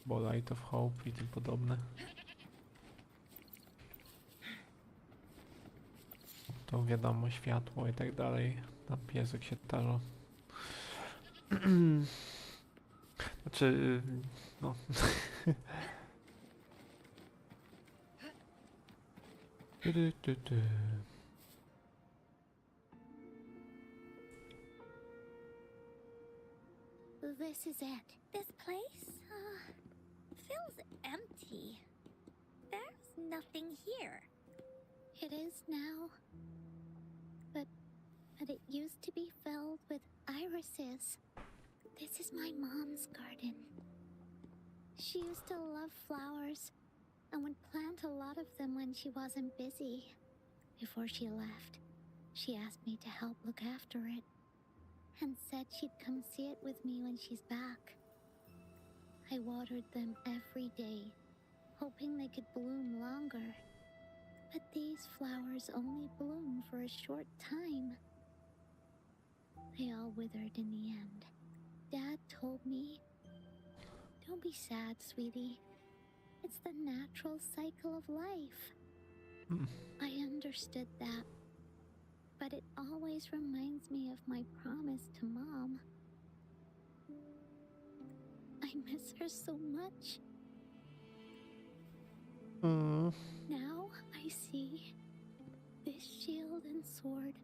Bo Light of Hope i tym podobne. To wiadomo, światło i tak dalej. Tam piesek się tarza. Znaczy, no. This is it. This place, feels empty. There's nothing here. It is now. But it used to be filled with irises. This is my mom's garden. She used to love flowers and would plant a lot of them when she wasn't busy. Before she left, she asked me to help look after it and said she'd come see it with me when she's back. I watered them every day, hoping they could bloom longer. But these flowers only bloom for a short time. They all withered in the end. Dad told me, "Don't be sad, sweetie. It's the natural cycle of life." I understood that, but it always reminds me of my promise to Mom. I miss her so much. Now I see this shield and sword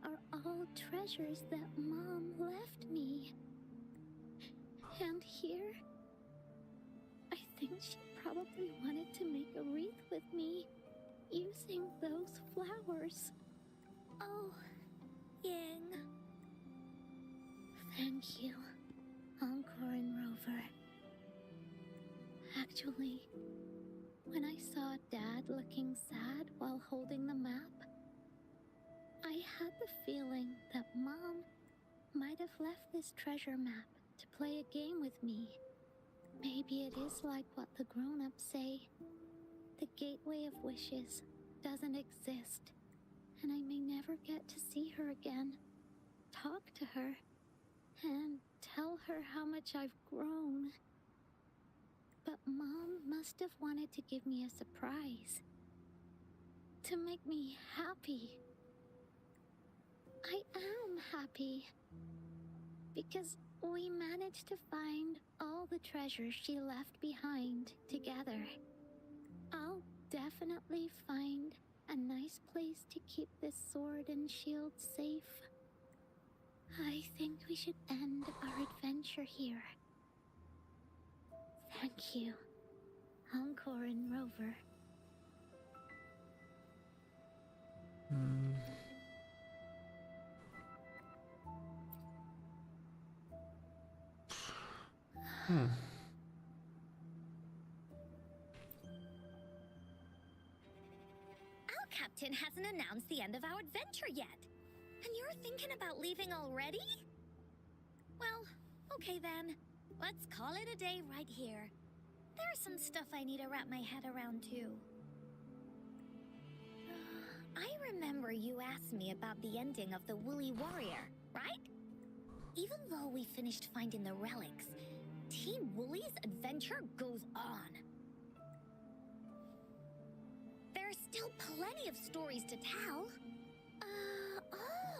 are all treasures that Mom left me. And here, I think she probably wanted to make a wreath with me using those flowers. Oh, Ying. Thank you, Encore and Rover. Actually, when I saw Dad looking sad while holding the map, I had the feeling that Mom might have left this treasure map to play a game with me. Maybe it is like what the grown-ups say. The gateway of wishes doesn't exist, and I may never get to see her again, talk to her, and tell her how much I've grown. But Mom must have wanted to give me a surprise, to make me happy. I am happy, because we managed to find all the treasures she left behind together. I'll definitely find a nice place to keep this sword and shield safe. I think we should end our adventure here. Thank you, Encore and Rover. Our captain hasn't announced the end of our adventure yet. And you're thinking about leaving already? Well, okay then. Let's call it a day right here. There's some stuff I need to wrap my head around too. I remember you asked me about the ending of the Woolly Warrior, right? Even though we finished finding the relics, Team Woolly's adventure goes on. There are still plenty of stories to tell.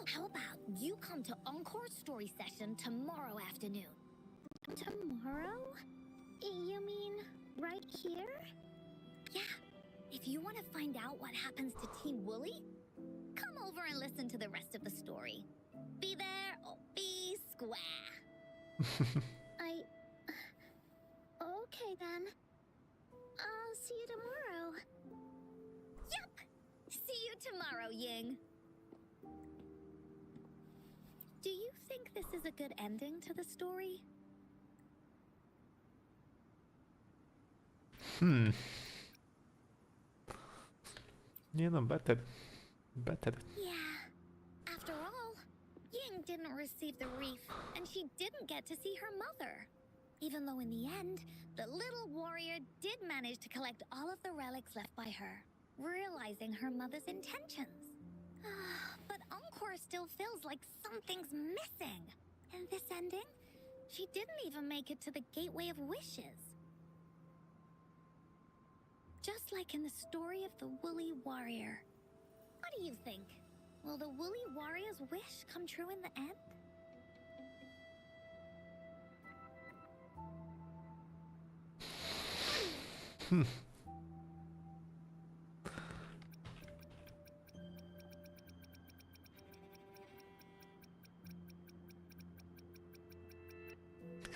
How about you come to Encore's story session tomorrow afternoon? Tomorrow? You mean right here? Yeah. If you want to find out what happens to Team Woolly, come over and listen to the rest of the story. Be there or be square. Okay then. I'll see you tomorrow. Yep. See you tomorrow, Ying. Do you think this is a good ending to the story? Nie no, better. Yeah. After all, Ying didn't receive the wreath, and she didn't get to see her mother. Even though in the end, the little warrior did manage to collect all of the relics left by her, realizing her mother's intentions. But Encore still feels like something's missing. In this ending, she didn't even make it to the Gateway of Wishes. Just like in the story of the Woolly Warrior. What do you think? Will the Woolly Warrior's wish come true in the end?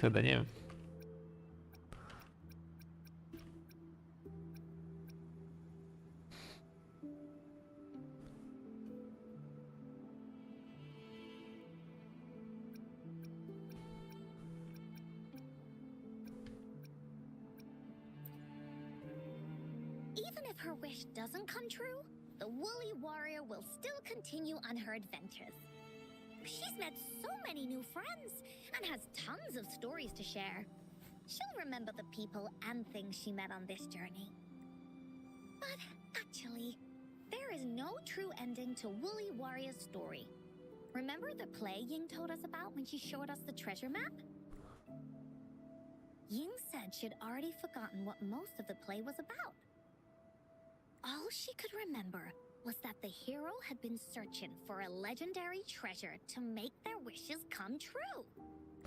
Chyba nie wiem. even if her wish doesn't come true, the woolly warrior will still continue on her adventures. She's met so many new friends and has tons of stories to share. She'll remember the people and things she met on this journey. But actually, there is no true ending to Woolly Warrior's story. Remember the play Ying told us about when she showed us the treasure map? Ying said she'd already forgotten what most of the play was about. All she could remember was that the hero had been searching for a legendary treasure to make their wishes come true.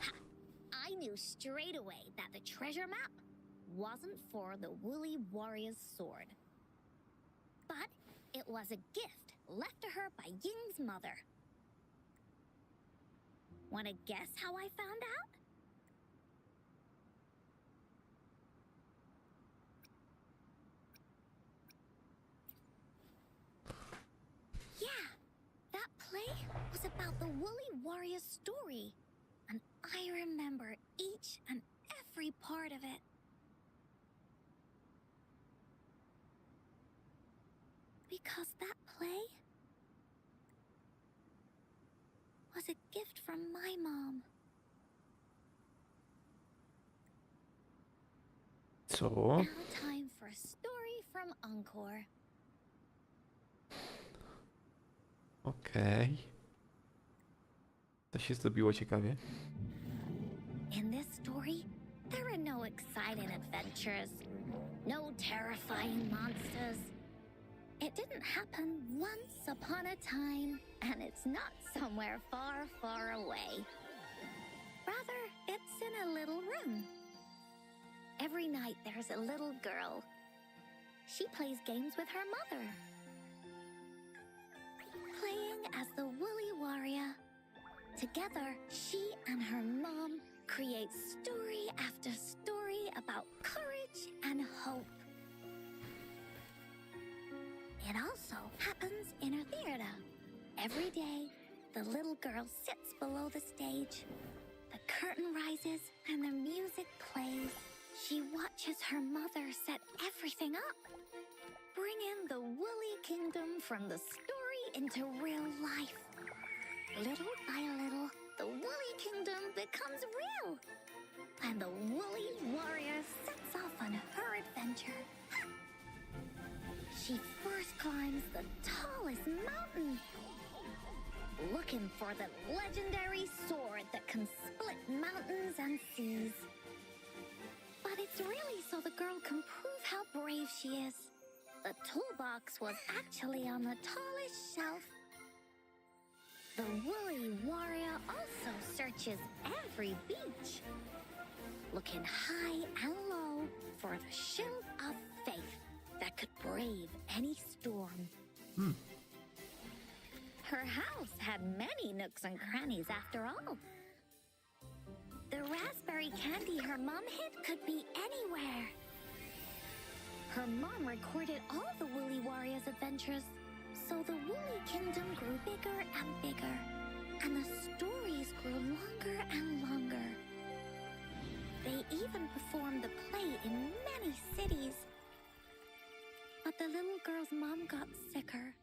Ha! I knew straight away that the treasure map wasn't for the Woolly Warrior's sword. But it was a gift left to her by Ying's mother. Want to guess how I found out? Yeah, that play was about the Woolly Warrior's story, and I remember each and every part of it. Because that play was a gift from my mom. Co? Now time for a story from Encore. Okej. To się zrobiło ciekawie. In this story, there are no exciting adventures, no terrifying monsters. It didn't happen once upon a time, and it's not somewhere far, far away. Rather, it's in a little room. Every night there's a little girl. She plays games with her mother. Playing as the Woolly Warrior. Together, she and her mom create story after story about courage and hope. It also happens in her theater. Every day, the little girl sits below the stage. The curtain rises and the music plays. She watches her mother set everything up, bringing the Woolly Kingdom from the story into real life. Little by little, the Woolly Kingdom becomes real, and the Woolly Warrior sets off on her adventure. She first climbs the tallest mountain, looking for the legendary sword that can split mountains and seas. But it's really so the girl can prove how brave she is. The toolbox was actually on the tallest shelf. The Woolly Warrior also searches every beach, looking high and low for the shield of faith that could brave any storm. Her house had many nooks and crannies after all. The raspberry candy her mom hid could be anywhere. Her mom recorded all the Woolly Warrior's adventures, so the Woolly Kingdom grew bigger and bigger, and the stories grew longer and longer. They even performed the play in many cities. But the little girl's mom got sicker.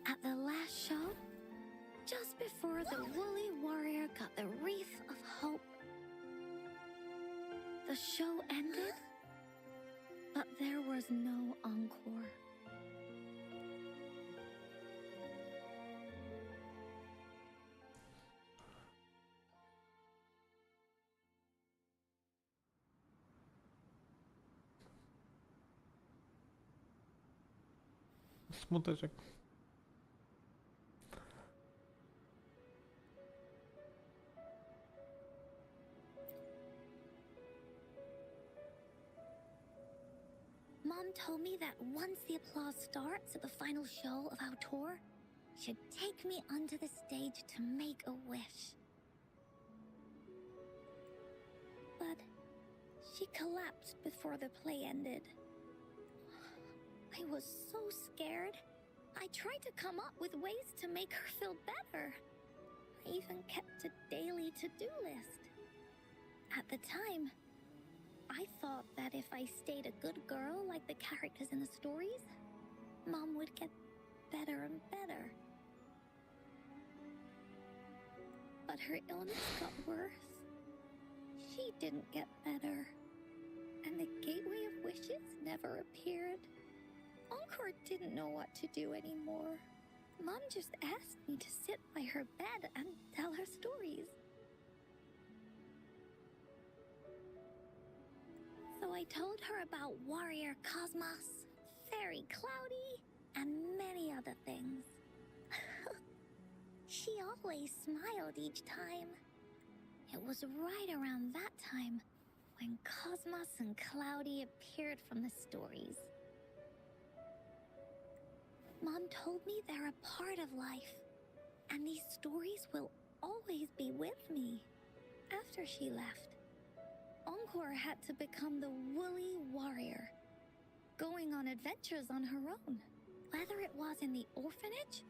At the last show, just before the Woolly Warrior got the wreath of hope, the show ended, but there was no encore. Smuteczek. Mom told me that once the applause starts at the final show of our tour, she'd take me onto the stage to make a wish. But she collapsed before the play ended. I was so scared. I tried to come up with ways to make her feel better. I even kept a daily to-do list. At the time, I thought that if I stayed a good girl like the characters in the stories, Mom would get better and better. But her illness got worse. She didn't get better. And the Gateway of Wishes never appeared. Encore didn't know what to do anymore. Mom just asked me to sit by her bed and tell her stories. So I told her about Warrior Cosmos, Fairy Cloudy, and many other things. She always smiled each time. It was right around that time when Cosmos and Cloudy appeared from the stories. Mom told me they're a part of life, and these stories will always be with me. After she left, Encore had to become the woolly warrior, going on adventures on her own, whether it was in the orphanage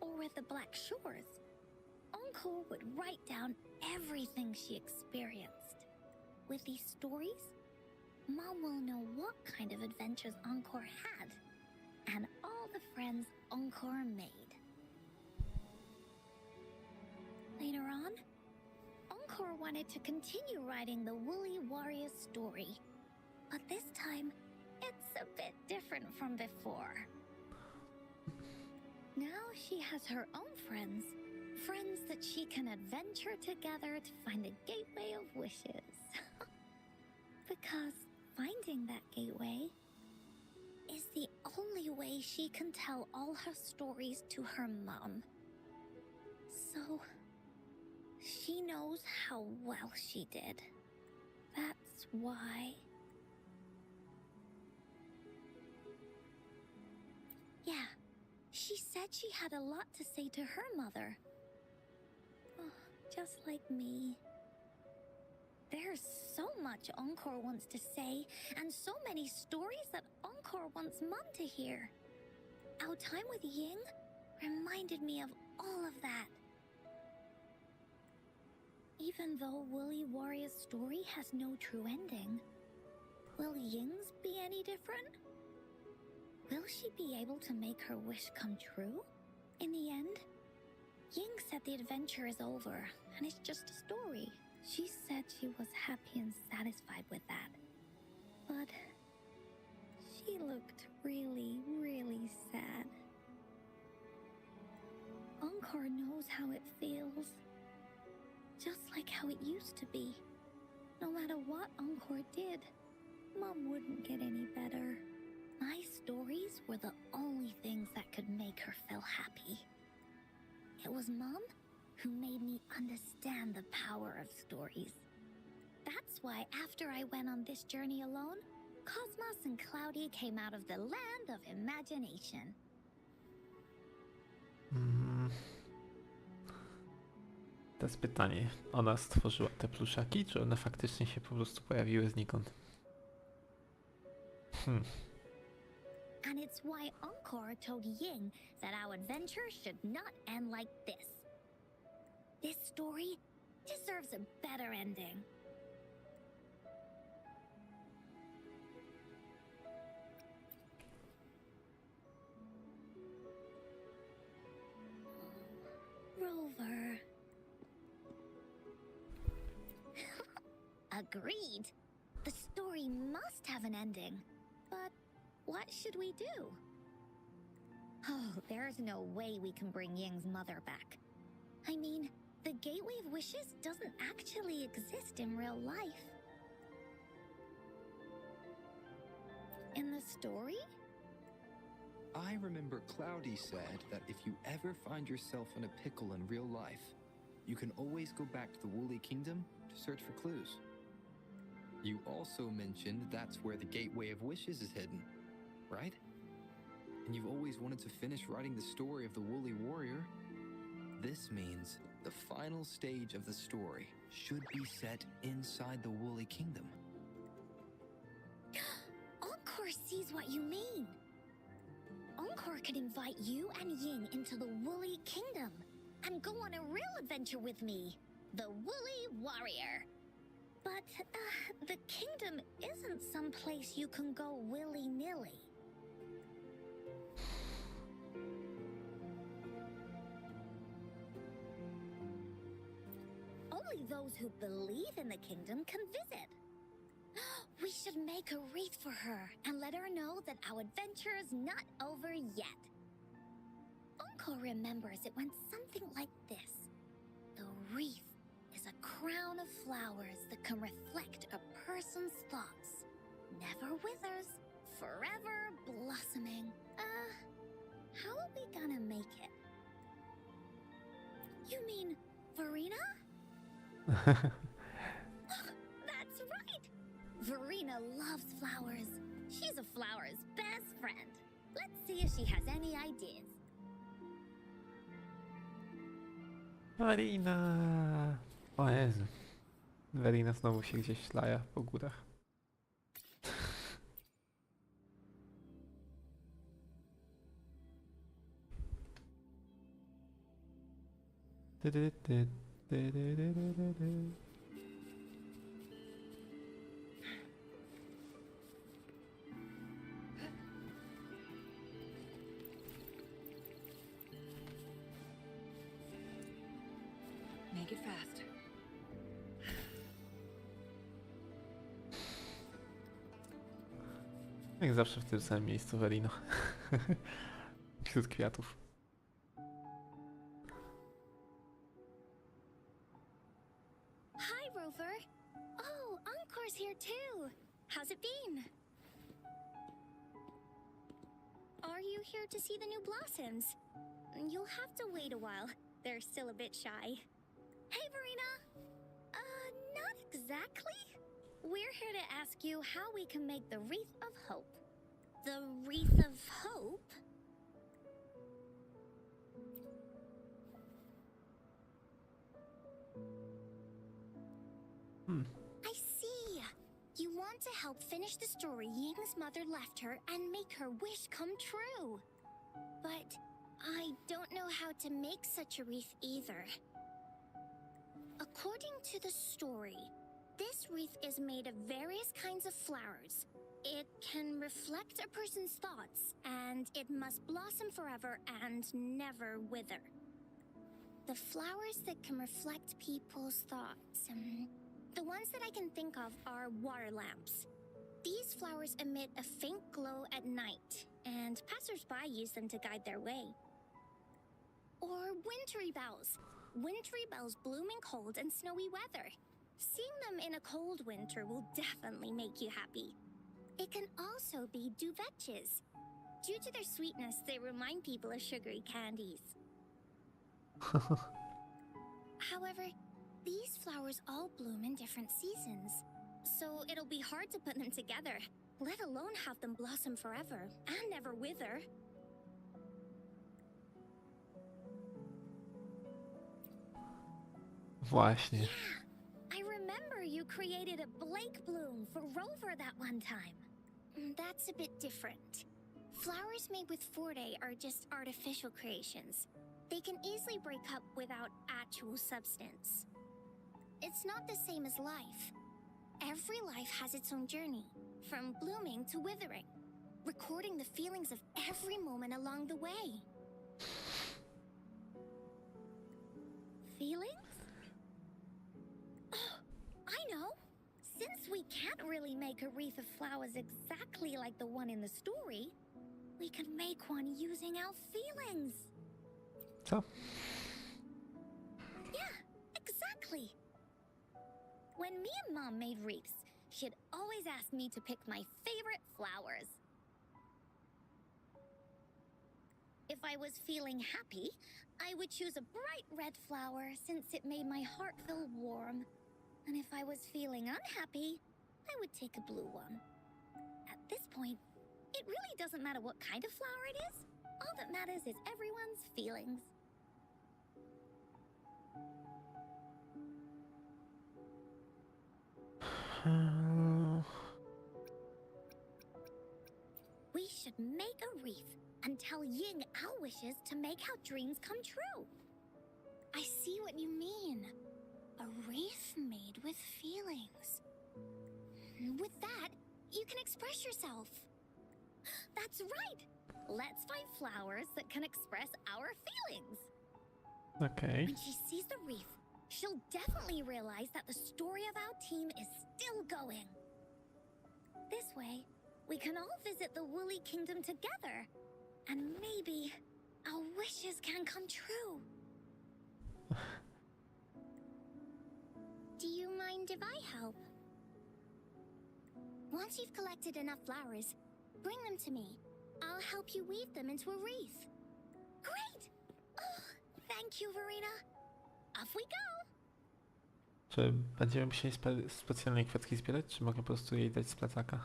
or with the Black Shores. Encore would write down everything she experienced. With these stories, Mom will know what kind of adventures Encore had and all the friends Encore made. Later on, Encore wanted to continue writing the Woolly Warrior story, but this time, it's a bit different from before. Now she has her own friends, friends that she can adventure together to find the Gateway of Wishes. Because finding that gateway is the only way she can tell all her stories to her mom. So, she knows how well she did. That's why. Yeah, she said she had a lot to say to her mother. Oh, just like me. There's so much Encore wants to say, and so many stories that Encore wants Mom to hear. Our time with Ying reminded me of all of that. Even though Woolly Warrior's story has no true ending, will Ying's be any different? Will she be able to make her wish come true? In the end, Ying said the adventure is over, and it's just a story. She said she was happy and satisfied with that. But she looked really, really sad. Encore knows how it feels. Just like how it used to be. No matter what Encore did, Mom wouldn't get any better. My stories were the only things that could make her feel happy. It was Mom who made me understand the power of stories. That's why after I went on this journey alone, Cosmos and Cloudy came out of the land of imagination. To jest pytanie. Ona stworzyła te pluszaki, czy one faktycznie się po prostu pojawiły znikąd? And it's why Encore told Ying that our adventure should not end like this. This story deserves a better ending. Rover. Agreed. The story must have an ending. But what should we do? Oh, there's no way we can bring Ying's mother back. I mean, the Gateway of Wishes doesn't actually exist in real life. In the story? I remember Cloudy said that if you ever find yourself in a pickle in real life, you can always go back to the Woolly Kingdom to search for clues. You also mentioned that's where the Gateway of Wishes is hidden, right? And you've always wanted to finish writing the story of the Woolly Warrior. This means the final stage of the story should be set inside the Woolly Kingdom. Encore sees what you mean. Encore could invite you and Ying into the Woolly Kingdom and go on a real adventure with me, the Woolly Warrior. But the kingdom isn't some place you can go willy-nilly. Only those who believe in the kingdom can visit. We should make a wreath for her and let her know that our adventure is not over yet. Uncle remembers it went something like this. The wreath is a crown of flowers that can reflect a person's thoughts. Never withers, forever blossoming. How are we gonna make it? You mean Verena? That's right! Verena loves flowers. She's a flower's best friend. Let's see if she has any ideas. Verena! O Jezu. Verena znowu się gdzieś szlaja po górach. Make it fast. Jak zawsze w tym samym miejscu, Verino. Wśród kwiatów. Hi, Rover. Oh, Encore's here too. How's it been? Are you here to see the new blossoms? You'll have to wait a while. They're still a bit shy. Hey, Verena. Not exactly. We're here to ask you how we can make the Wreath of Hope. The Wreath of Hope? I see. You want to help finish the story Ying's mother left her and make her wish come true. But I don't know how to make such a wreath either. According to the story, this wreath is made of various kinds of flowers. It can reflect a person's thoughts, and it must blossom forever and never wither. The flowers that can reflect people's thoughts, the ones that I can think of are water lamps. These flowers emit a faint glow at night, and passers-by use them to guide their way. Or wintry bells. Wintry bells bloom in cold and snowy weather. Seeing them in a cold winter will definitely make you happy. It can also be duvetches. Due to their sweetness, they remind people of sugary candies. However, these flowers all bloom in different seasons, so it'll be hard to put them together, let alone have them blossom forever and never wither. Właśnie. Yeah, I remember you created a Blake bloom for Rover that one time. That's a bit different. Flowers made with Forte are just artificial creations. They can easily break up without actual substance. It's not the same as life. Every life has its own journey, from blooming to withering, recording the feelings of every moment along the way. Feelings? Oh, I know! Since we can't really make a wreath of flowers exactly like the one in the story, we can make one using our feelings. Co? Yeah, exactly. When me and Mom made wreaths, she'd always ask me to pick my favorite flowers. If I was feeling happy, I would choose a bright red flower since it made my heart feel warm. And if I was feeling unhappy, I would take a blue one. At this point, it really doesn't matter what kind of flower it is. All that matters is everyone's feelings. We should make a wreath and tell Ying our wishes to make our dreams come true. I see what you mean. A wreath made with feelings. With that, you can express yourself. That's right! Let's find flowers that can express our feelings. Okej. When she sees the wreath, she'll definitely realize that the story of our team is still going. This way, we can all visit the Woolly Kingdom together. And maybe our wishes can come true. Do you mind if I help? Once you've collected enough flowers, bring them to me. I'll help you weave them into a wreath. Great! Oh, thank you, Verena. Off we go! Czy będziemy musieli specjalnej kwiatki zbierać, czy mogę po prostu jej dać z plecaka?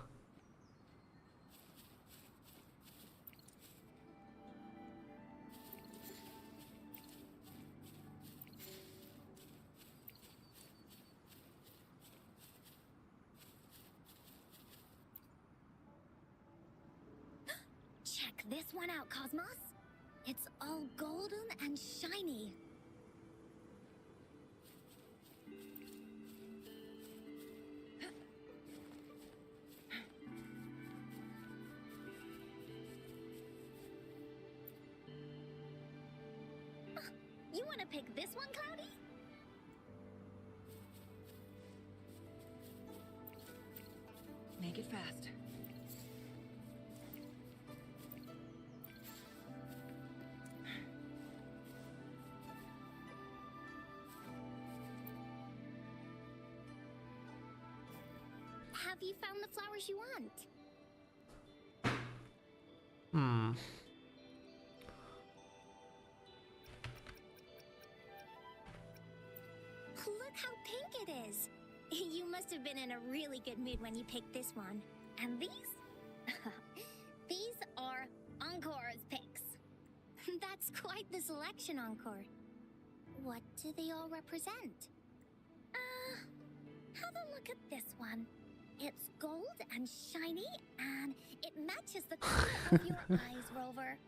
Check this one out, Cosmos. It's all golden and shiny. You want to pick this one, Cloudy? Make it fast. Have you found the flowers you want? Look how pink it is. You must have been in a really good mood when you picked this one. And these? These are Encore's picks. That's quite the selection, Encore. What do they all represent? Have a look at this one. It's gold and shiny, and it matches the color of your eyes, Rover.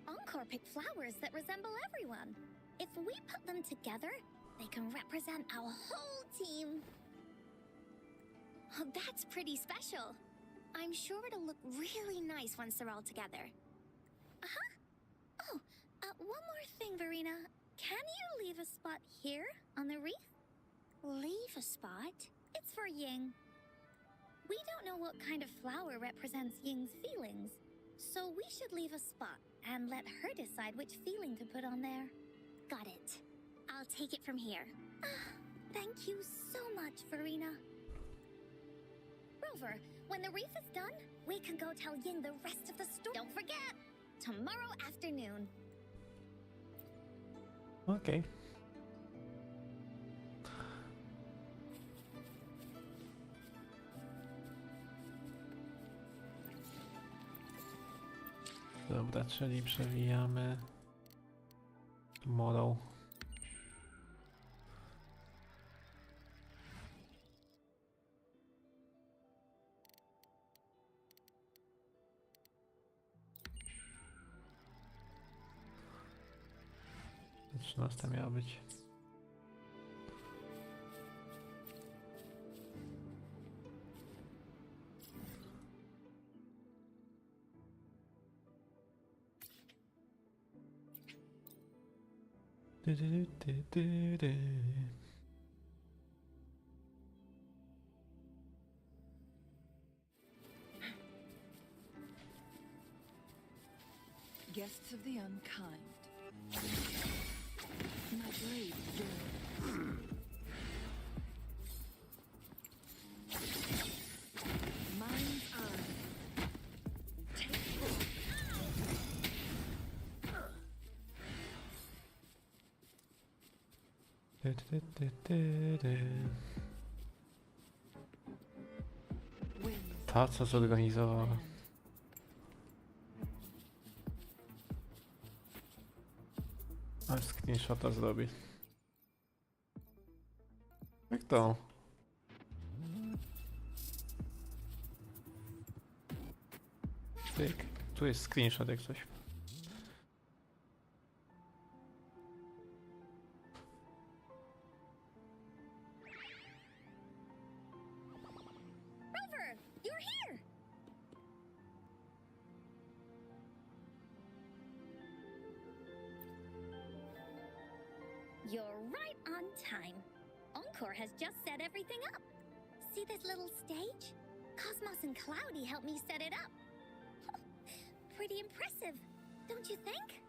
Encore picked flowers that resemble everyone. If we put them together, they can represent our whole team. Oh, that's pretty special. I'm sure it'll look really nice once they're all together. Oh, one more thing, Verena. Can you leave a spot here on the wreath? Leave a spot? It's for Ying. We don't know what kind of flower represents Ying's feelings, so we should leave a spot and let her decide which feeling to put on there. Got it. I'll take it from here. Thank you so much, Verena. Rover, when the wreath is done, we can go tell Ying the rest of the story. Don't forget, tomorrow afternoon. Okej. Dobra, czyli przewijamy morą. To 13 miała być. Guests of the unkind. My blade yearns. Mind's eye. Take hold. Winds. Ta, co zorganizowała. Ale screenshota zrobię. Jak to? Tyk. Tu jest screenshot jak coś. You're right on time. Encore has just set everything up. See this little stage? Cosmos and Cloudy helped me set it up. Pretty impressive, don't you think?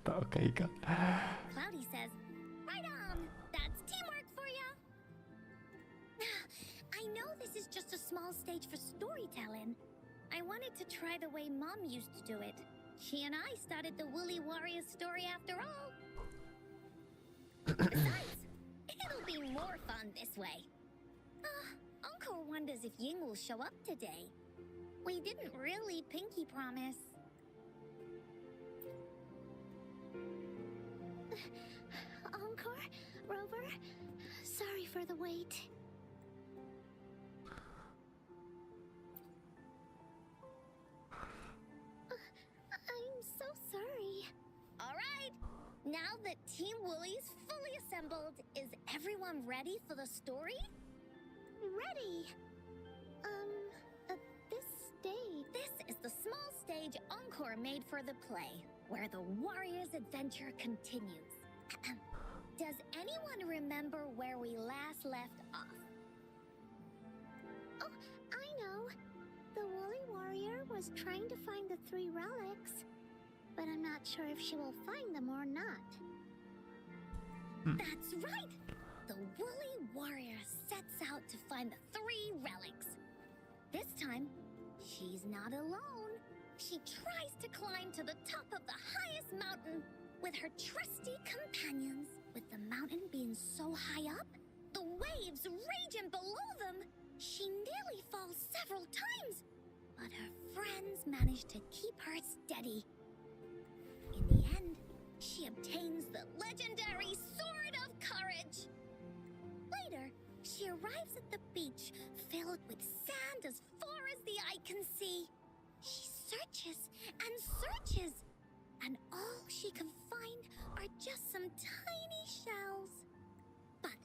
Ta okejka. Cloudy says, right on! That's teamwork for ya! I know this is just a small stage for storytelling. I wanted to try the way Mom used to do it. She and I started the Woolly Warriors story after all. Besides, it'll be more fun this way. Encore wonders if Ying will show up today. We didn't really pinky promise. Encore, Rover, sorry for the wait. I'm so sorry. All right, now that Team Woolly's fully assembled, is everyone ready for the story? Ready? At this stage. This is the small stage Encore made for the play, where the warrior's adventure continues. Does anyone remember where we last left off? Oh, I know. The Woolly Warrior was trying to find the 3 relics, but I'm not sure if she will find them or not. That's right! The Woolly Warrior sets out to find the 3 relics. This time, she's not alone. She tries to climb to the top of the highest mountain with her trusty companions. With the mountain being so high up, the waves raging below them, she nearly falls several times, but her friends manage to keep her steady. In the end, she obtains the legendary Sword of Courage. Later, she arrives at the beach filled with sand as far as the eye can see. She searches and searches, and all she can find are just some tiny shells. But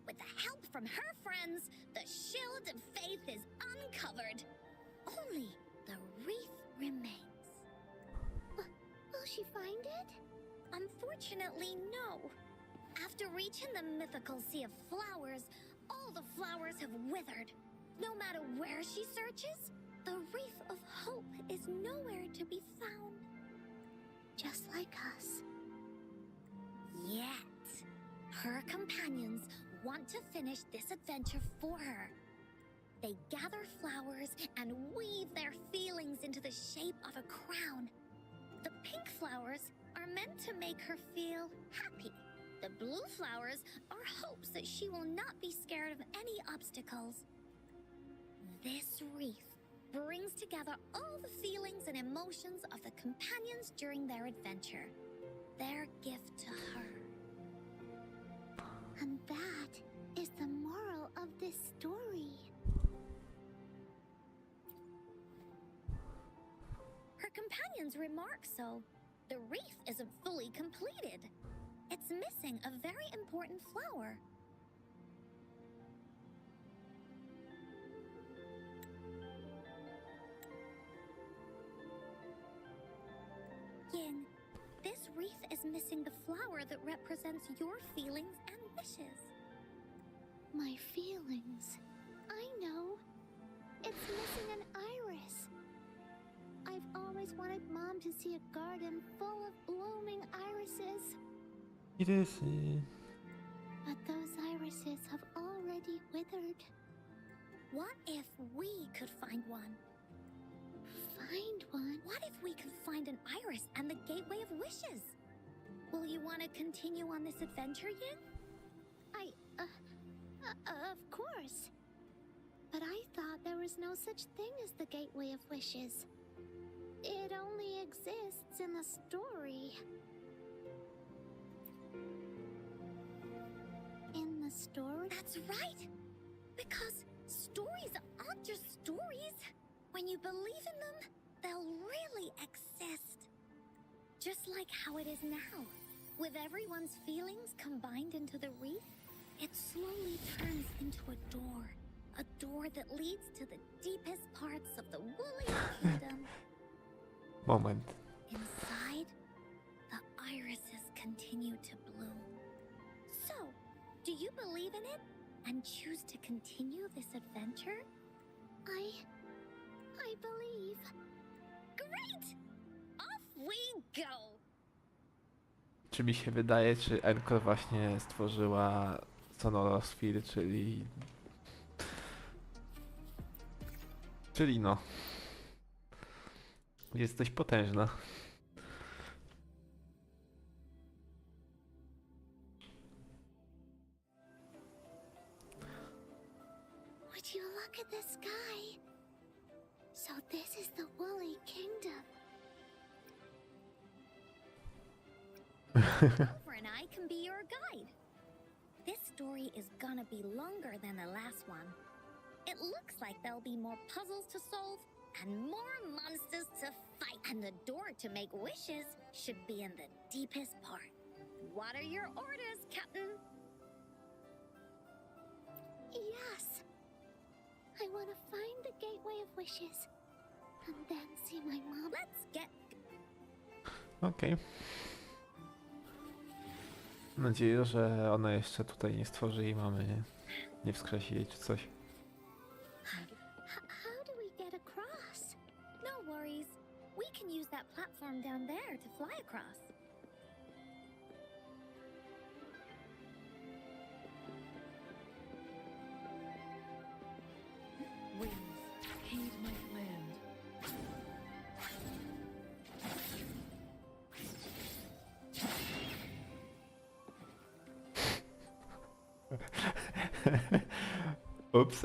with the help from her friends, the shield of faith is uncovered. Only the wreath remains. Will she find it? Unfortunately, no. After reaching the mythical sea of flowers, all the flowers have withered. No matter where she searches, the wreath of hope is nowhere to be found. Just like us. Yet, her companions want to finish this adventure for her. They gather flowers and weave their feelings into the shape of a crown. The pink flowers are meant to make her feel happy. The blue flowers are hopes that she will not be scared of any obstacles. This wreath brings together all the feelings and emotions of the companions during their adventure. Their gift to her. And that is the moral of this story. Her companions remark so. The wreath isn't fully completed. It's missing a very important flower. Yin, this wreath is missing the flower that represents your feelings and wishes. My feelings. I know. It's missing an iris. I've always wanted Mom to see a garden full of blooming irises. Irisy. But those irises have already withered. What if we could find one? Find one? What if we could find an iris and the gateway of wishes? Will you want to continue on this adventure, Yin? Of course. But I thought there was no such thing as the gateway of wishes. It only exists in the story. In the story? That's right! Because stories aren't just stories. When you believe in them, they'll really exist. Just like how it is now. With everyone's feelings combined into the wreath, it slowly turns into a door. A door that leads to the deepest parts of the woolly kingdom. Moment. Inside, the irises continue to bloom. So, do you believe in it and choose to continue this adventure? I believe. Great! Off we go! Czy mi się wydaje, czy Encore właśnie stworzyła Sonorosphere, czyli no, jest dość potężna. Would you look at the sky? So this is the woolly kingdom. Over and I can be your guide. This story is gonna be longer than the last one. It looks like there'll be more puzzles to solve and more monsters to fight. And the door to make wishes should be in the deepest part. What are your orders, Captain? Yes. I want to find the gateway of wishes and then see my mom. Let's get... Okej. Mam nadzieję, że ona jeszcze tutaj nie stworzy jej mamy, nie wskrzesi jej czy coś. How do we get across? No worries. We can use that platform down there to fly across. Winds, heed my command. Ups.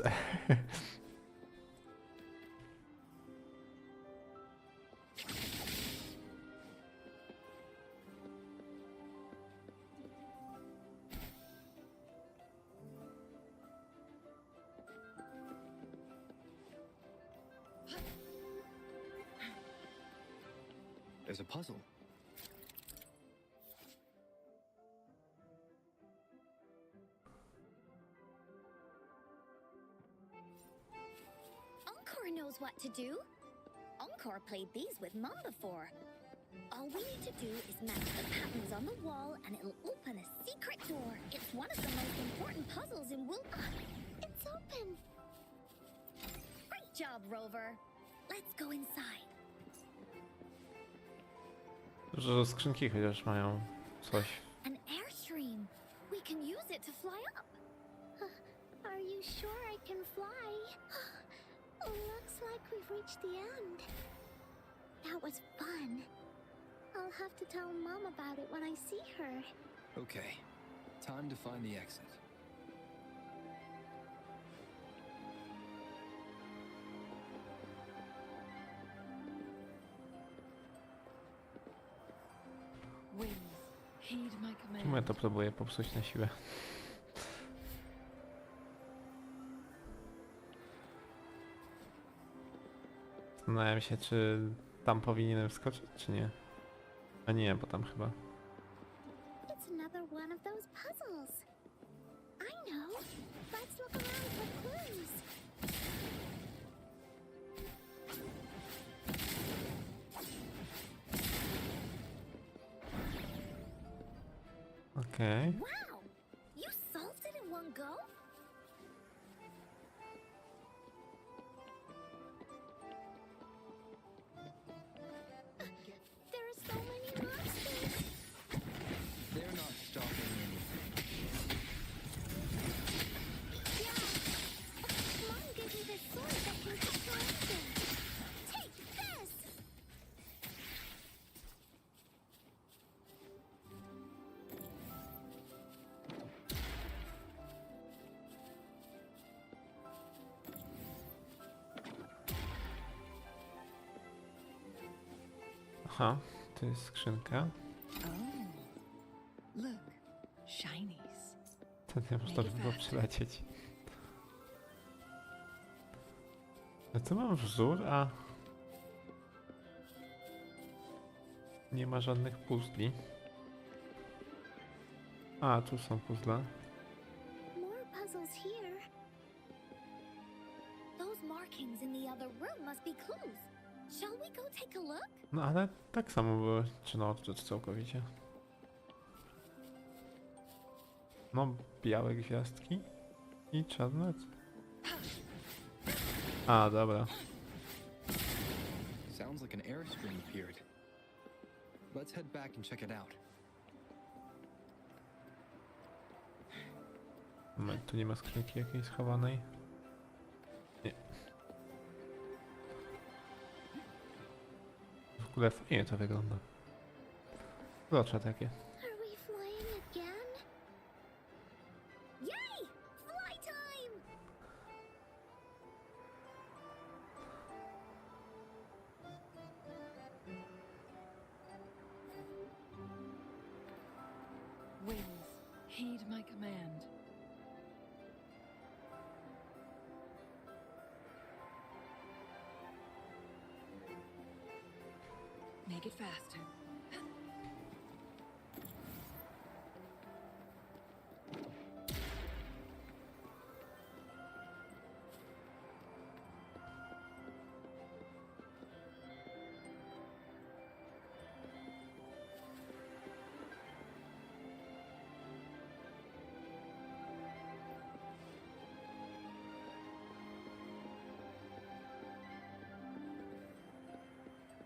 There's a puzzle. Encore knows what to do. Encore played these with Mom before. All we need to do is match the patterns on the wall and it'll open a secret door. It's one of the most important puzzles in Wool. It's open. Great job, Rover. Let's go inside. Że skrzynki chociaż mają coś. An airstream. We can use it to fly up. Are you sure I can fly? Looks like we've reached the end. That was fun. I'll have to tell Mom about it when I see her. Okay, time to find the exit. Winds, heed my Czemu ja command. to próbuję popsuć na siłę? Zastanawiam się, czy tam powinienem wskoczyć, czy nie. A nie, bo tam chyba. It's another one of those puzzles. I know. Let's look around for clues. Okej. Wow! You solved it in one go? There are so many monsters. They're not stopping anything. Yeah. Mom gave me this sword that can cut through anything. Take this. Aha, to jest skrzynka. Oh, look, shinies. To nie można by było przelecieć. A co mam wzór, a nie ma żadnych puzli. A, tu są puzzle. More puzzles here. things in the other room must be clues. Shall we go take a look? No ale tak samo były, czy no odwrót całkowicie. No, białe gwiazdki i czarne. A, dobra. Sounds like an airstream appeared. Let's head back and check it out. Moment, tu nie ma skrzynki jakiejś schowanej. Nie. W ogóle fajnie to wygląda. Zobaczę takie. Are we flying again? Yay! Fly time! Winds, heed my command. Make it faster.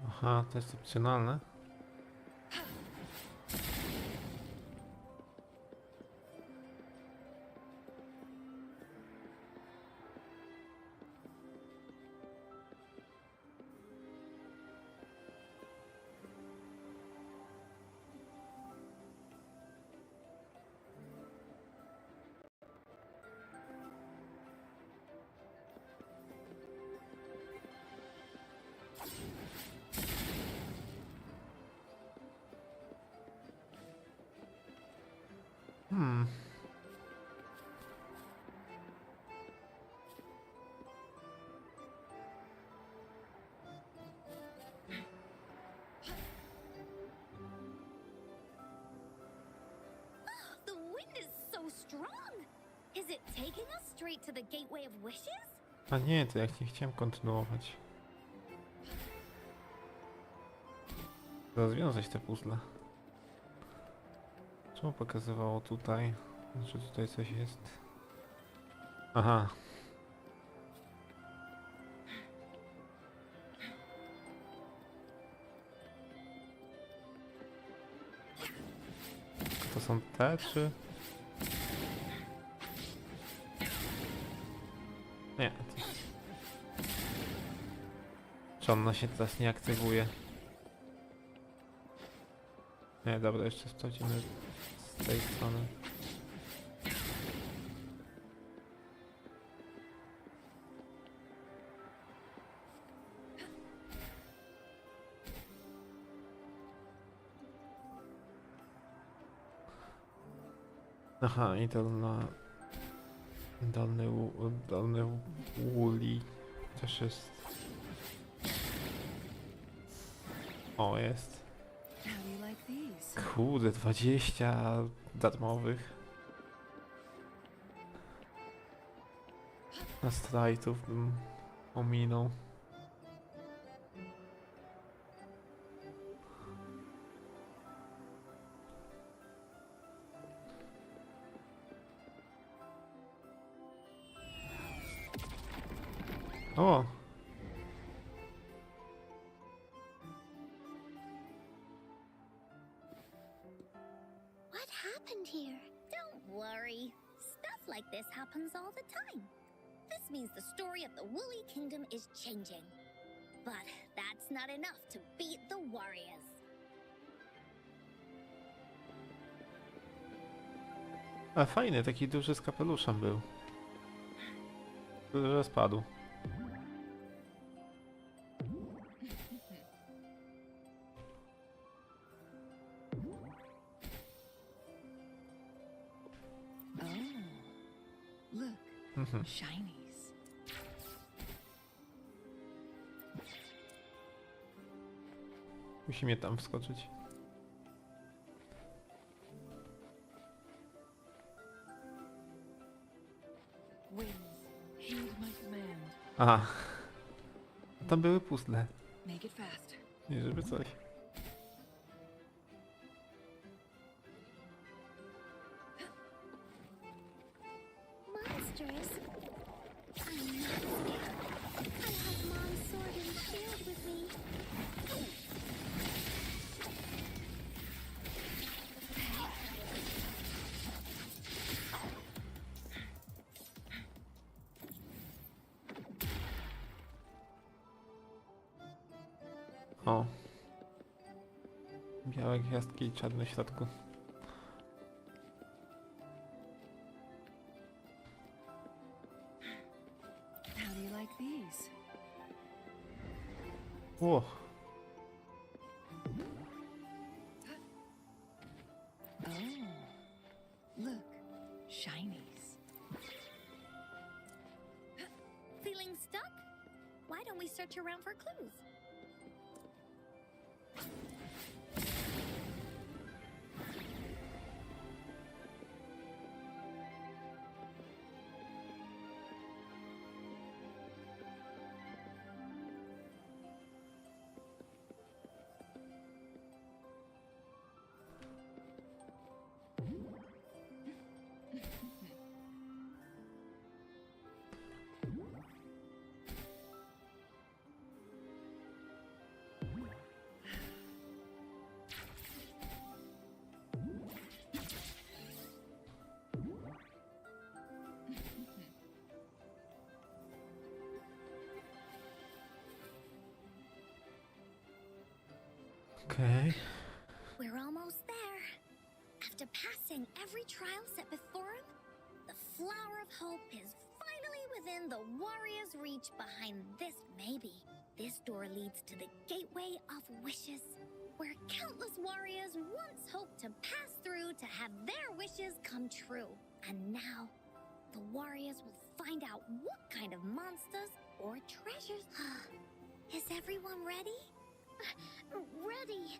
Aha, to jest opcjonalne. The wind is so strong! Is it taking us straight to the Gateway of Wishes? A nie, to jak nie chciałem kontynuować. Rozwiązać te puzzle. Czemu pokazywało tutaj, że tutaj coś jest? Aha. To są te, czy... Nie. To... Czy ona się teraz nie aktywuje? Nie, dobra, jeszcze sprawdzimy z tej strony. Aha, i dolny wuli też jest. O, jest. How do you like these? Kurde, 20 darmowych. Na strajtów bym ominął. O! What happened here? Don't worry. Stuff like this happens all the time. This means the story of the Woolly Kingdom is changing. But that's not enough to beat the warriors. A fajny, taki duży z kapeluszem był. Że spadł. Look, shinies. Musimy tam wskoczyć. Winds, heed my command. Aha, Tam były puzzle. Make it fast. Nie żeby coś. Monsters? I'm not scared. I have Mom's sword and shield with me. O. Białe gwiazdki i czarne w środku. How do you like these? Ło. Oh, look, shinies. Feeling stuck? Why don't we search around for clues? Okej. We're almost there. After passing every trial set before him, the flower of hope is finally within the warrior's reach behind this maybe. This door leads to the gateway of wishes, where countless warriors once hoped to pass through to have their wishes come true. And now, the warriors will find out what kind of monsters or treasures. Is everyone ready? Ready.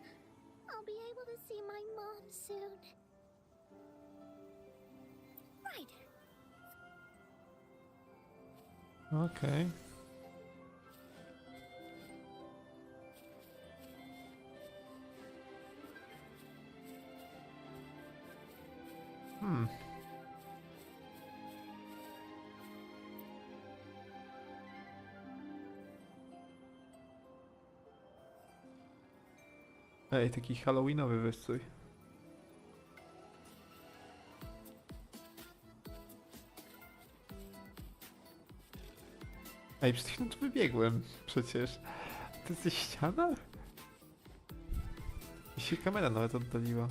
I'll be able to see my mom soon. Right. Okej. Ej, taki halloweenowy wystrój. Ej, przed chwilą tu wybiegłem przecież. To jest ściana? I się kamera nawet oddaliła.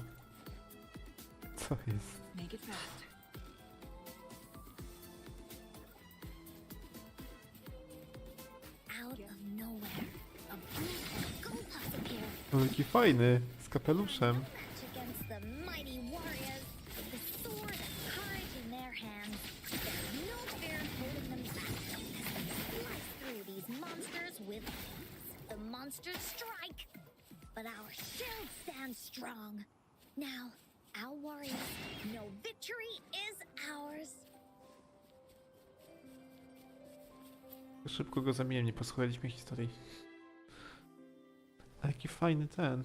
Co jest? Make it fast. Out of nowhere, a beautiful gold appeared. No taki fajny, z kapeluszem. Match against the mighty warriors with the sword and courage in their hands. There's no fear holding them back as they slice through these monsters with ease. The monsters strike, but our shield stands strong. Now, our warriors know victory is ours. Szybko go zamieniłem, nie posłuchaliśmy historii. A jaki fajny ten.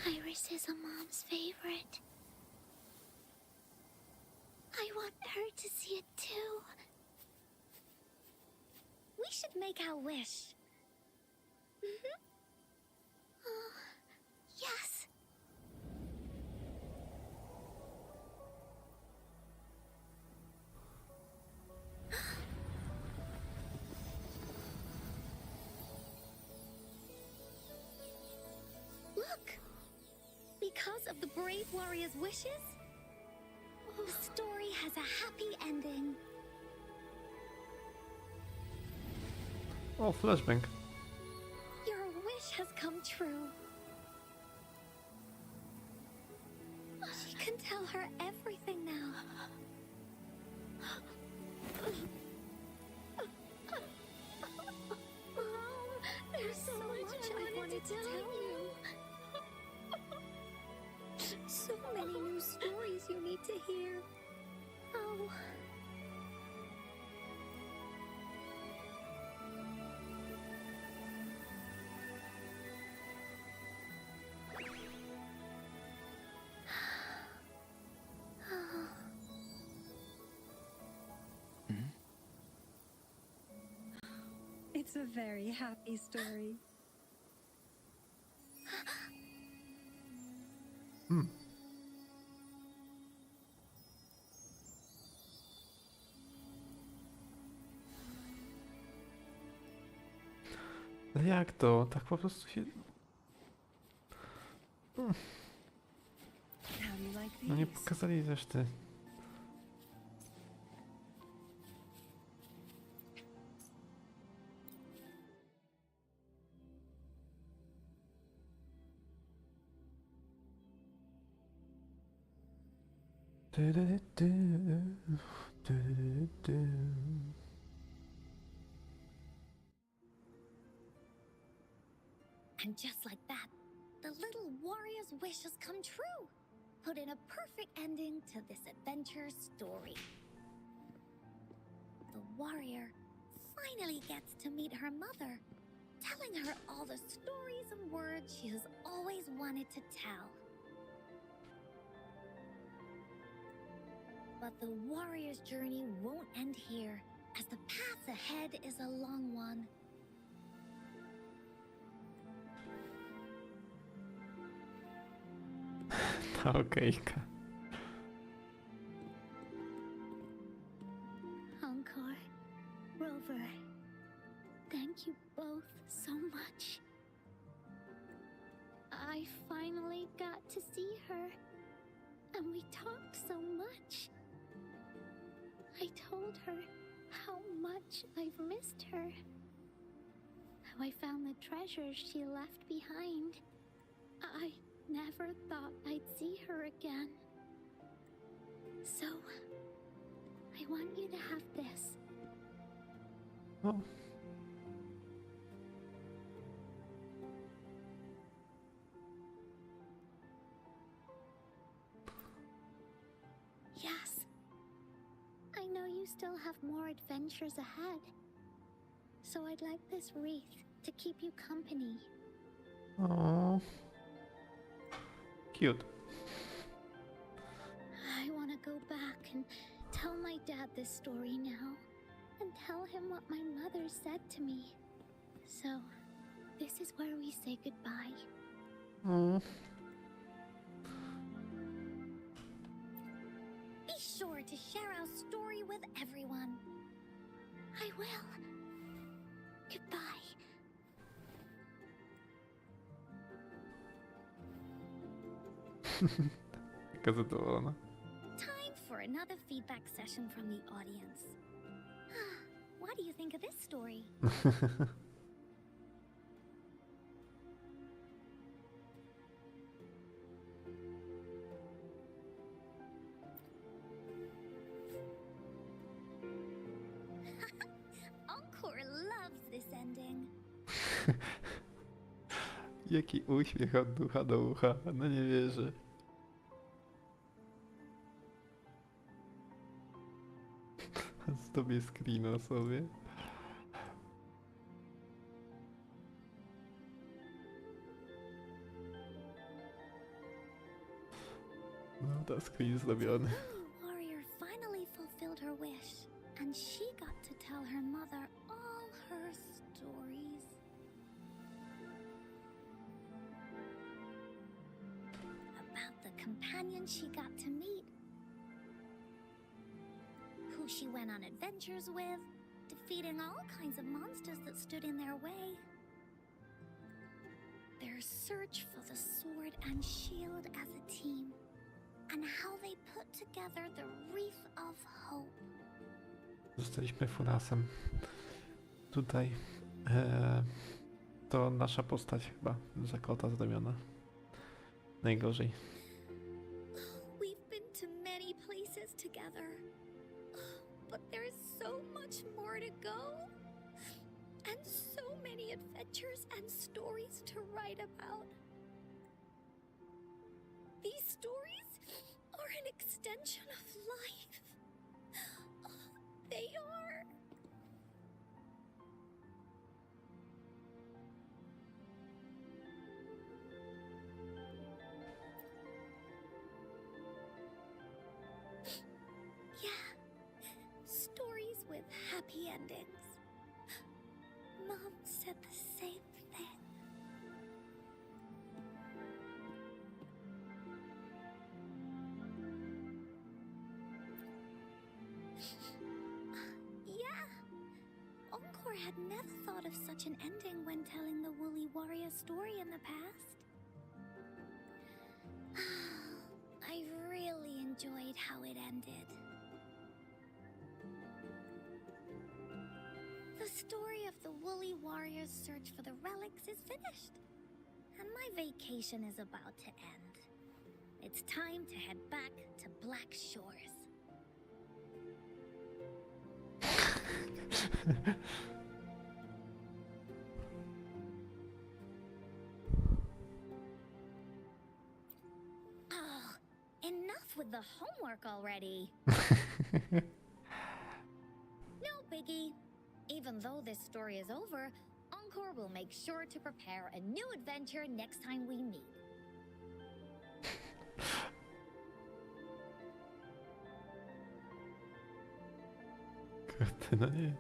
Iris is a mom's favorite. I want her to see it too. We should make our wish. Oh, yes. Look! Because of the brave warrior's wishes, the story has a happy ending. O, flashbang. Your wish has come true. She can tell her everything now. Mom, there's so much I wanted to tell you. many new stories you need to hear. Oh. It's a very happy story. Ale jak to? Tak po prostu się... How do you like No nie these? pokazali reszty. And just like that, the little warrior's wish has come true. Put in a perfect ending to this adventure story. The warrior finally gets to meet her mother, telling her all the stories and words she has always wanted to tell. But the warrior's journey won't end here, as the path ahead is a long one. Ta okejka. Encore, Rover, thank you both so much. I finally got to see her, and we talked so much. I told her how much I've missed her, how I found the treasures she left behind. I never thought I'd see her again. So, I want you to have this. O, Yes. I know you still have more adventures ahead. So I'd like this wreath to keep you company. o. Cute. I want to go back and tell my dad this story now. And tell him what my mother said to me. So, this is where we say goodbye. O. Be sure to share our story with everyone. I will. Goodbye. Taka zadowolona. Time for another feedback session from the audience. What do you think of this story? Encore loves this ending. Jaki uśmiech od ucha do ucha. No nie wierzę. Zrobię screena sobie. No to screen zrobiony. The warrior finally fulfilled her wish, and she got to tell her mother all her stories. About the companion she got to meet, who she went on adventures with, defeating all kinds of monsters that stood in their way. Their search for the sword and shield as a team, and how they put together the wreath of hope. Zostaliśmy furasem. Tutaj to nasza postać chyba, za kota zrobiona. Najgorzej. We've been to many places together, but there's so much more to go, and so many adventures and stories to write about. These stories an extension of life. Oh, they are. Yeah, stories with happy endings. Mom said the same thing. Yeah, Encore had never thought of such an ending when telling the Woolly Warrior story in the past. I really enjoyed how it ended. The story of the Woolly Warrior's search for the relics is finished, and my vacation is about to end. It's time to head back to Black Shores. Oh, enough with the homework already. No biggie. Even though this story is over, Encore will make sure to prepare a new adventure next time we meet. Kurde, no nie.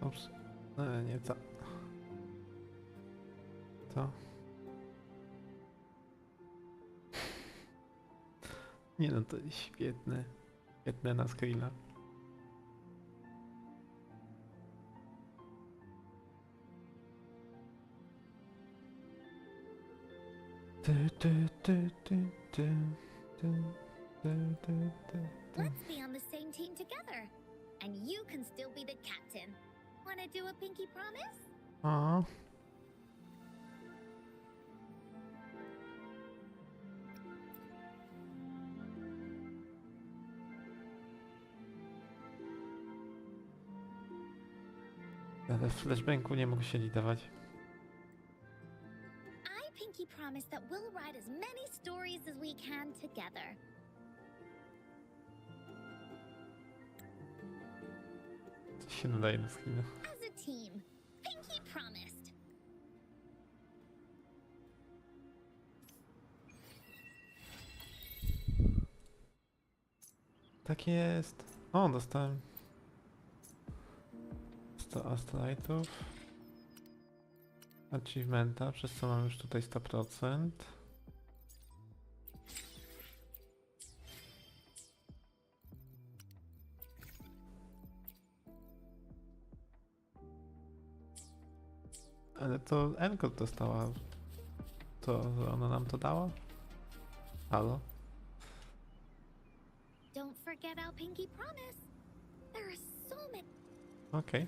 Ups. No nie, co? To? Nie no, to jest świetne. Świetne na screena. Let's be on the same team together. And you can still be the captain. Wanna do a pinky promise? Aw. Ale w flashbangu nie mogę się lidować. I pinky promise that we'll write as many stories as we can together. Co się nadaje na screena? As a team. Pinky promised. Tak jest. O, dostałem 100 astralitów. Achievementa, przez co mam już tutaj 100%. Ale to Encode dostała. To ona nam to dała? Halo? Don't forget our pinky promise. There are so many. Okej.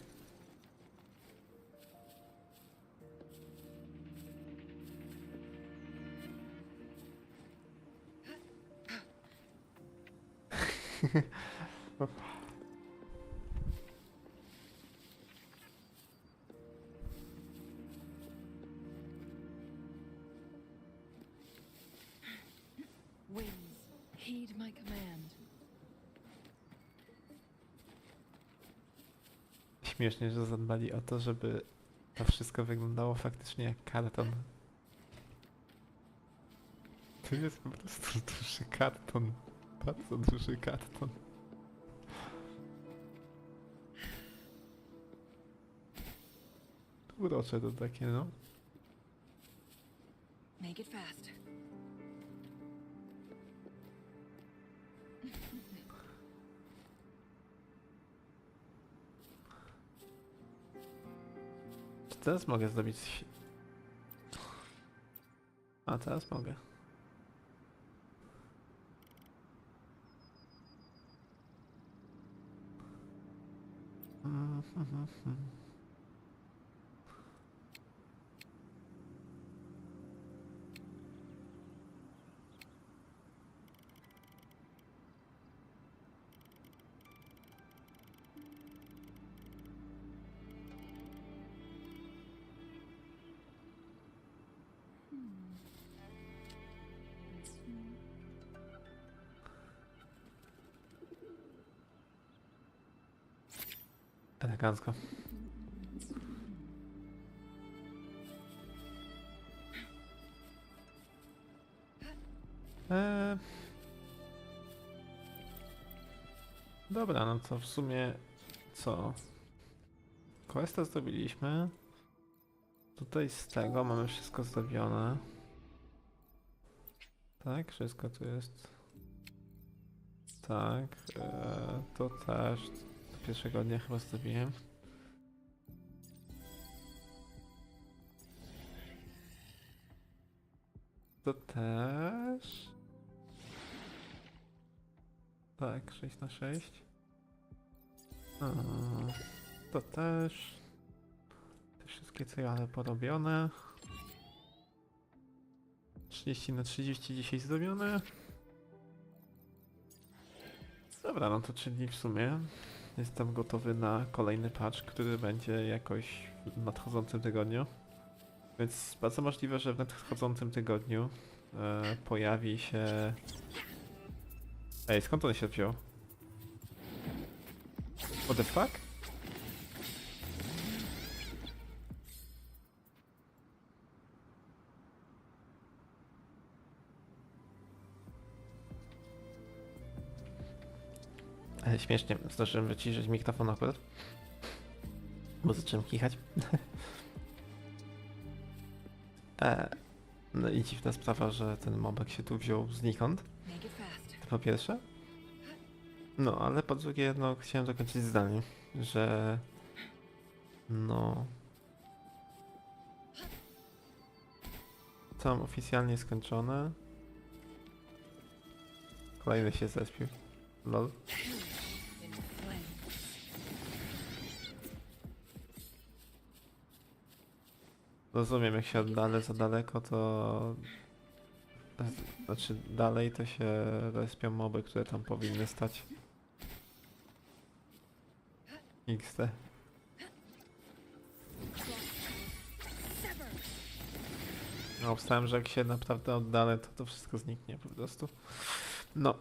Winds, heed my command. Śmiesznie, że zadbali o to, żeby to wszystko wyglądało faktycznie jak karton. To jest po prostu duży karton. Bardzo duży karton. Urocze to takie, no. Make it fast. Teraz mogę zrobić... A teraz mogę. Elegancko. Dobra, no to w sumie co? Questa zrobiliśmy. Tutaj z tego mamy wszystko zrobione. Tak, wszystko tu jest. Tak, to też. Pierwszego dnia chyba zrobiłem. To też. Tak, 6 na 6. To też. Te wszystkie cele porobione. 30 na 30 dzisiaj zrobione. Dobra, no to czyli w sumie jestem gotowy na kolejny patch, który będzie jakoś w nadchodzącym tygodniu. Więc bardzo możliwe, że w nadchodzącym tygodniu pojawi się... Ej, skąd on się wziął? What the fuck? Śmiesznie, zdążyłem wyciszyć mikrofon akurat, bo zacząłem kichać. No i dziwna sprawa, że ten mobek się tu wziął znikąd. To po pierwsze. No, ale po drugie, no chciałem dokończyć zdanie, że... No... To mam oficjalnie skończone. Kolejny się zespił. Lol. Rozumiem, jak się oddalę za daleko, to... Znaczy dalej to się respią moby, które tam powinny stać. XD. No, obstałem, że jak się naprawdę oddalę, to wszystko zniknie po prostu. No.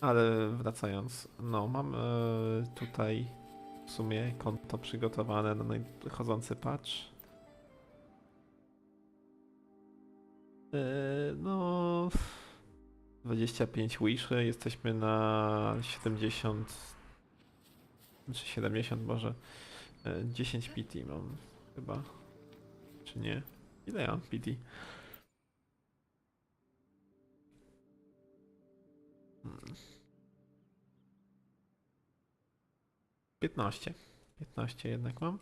Ale wracając, no mam tutaj w sumie konto przygotowane na nadchodzący patch. No 25 wishy, jesteśmy na 70 czy 70 może 10 PT mam chyba, czy nie? Ile ja mam PT? 15 jednak mam.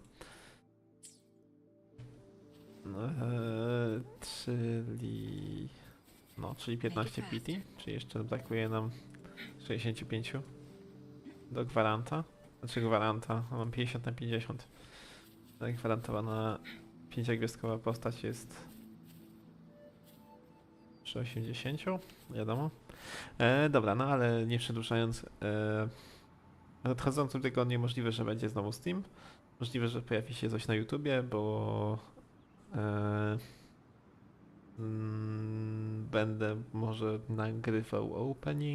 Czyli 15 PT, czyli jeszcze brakuje nam 65 do gwaranta. Znaczy gwaranta, mam 50 na 50. Gwarantowana 5-gwiazdkowa postać jest przy 80, wiadomo. Dobra, no ale nie przedłużając, w nadchodzącym tygodniu możliwe, że będzie znowu stream. Możliwe, że pojawi się coś na YouTubie, bo będę może nagrywał opening.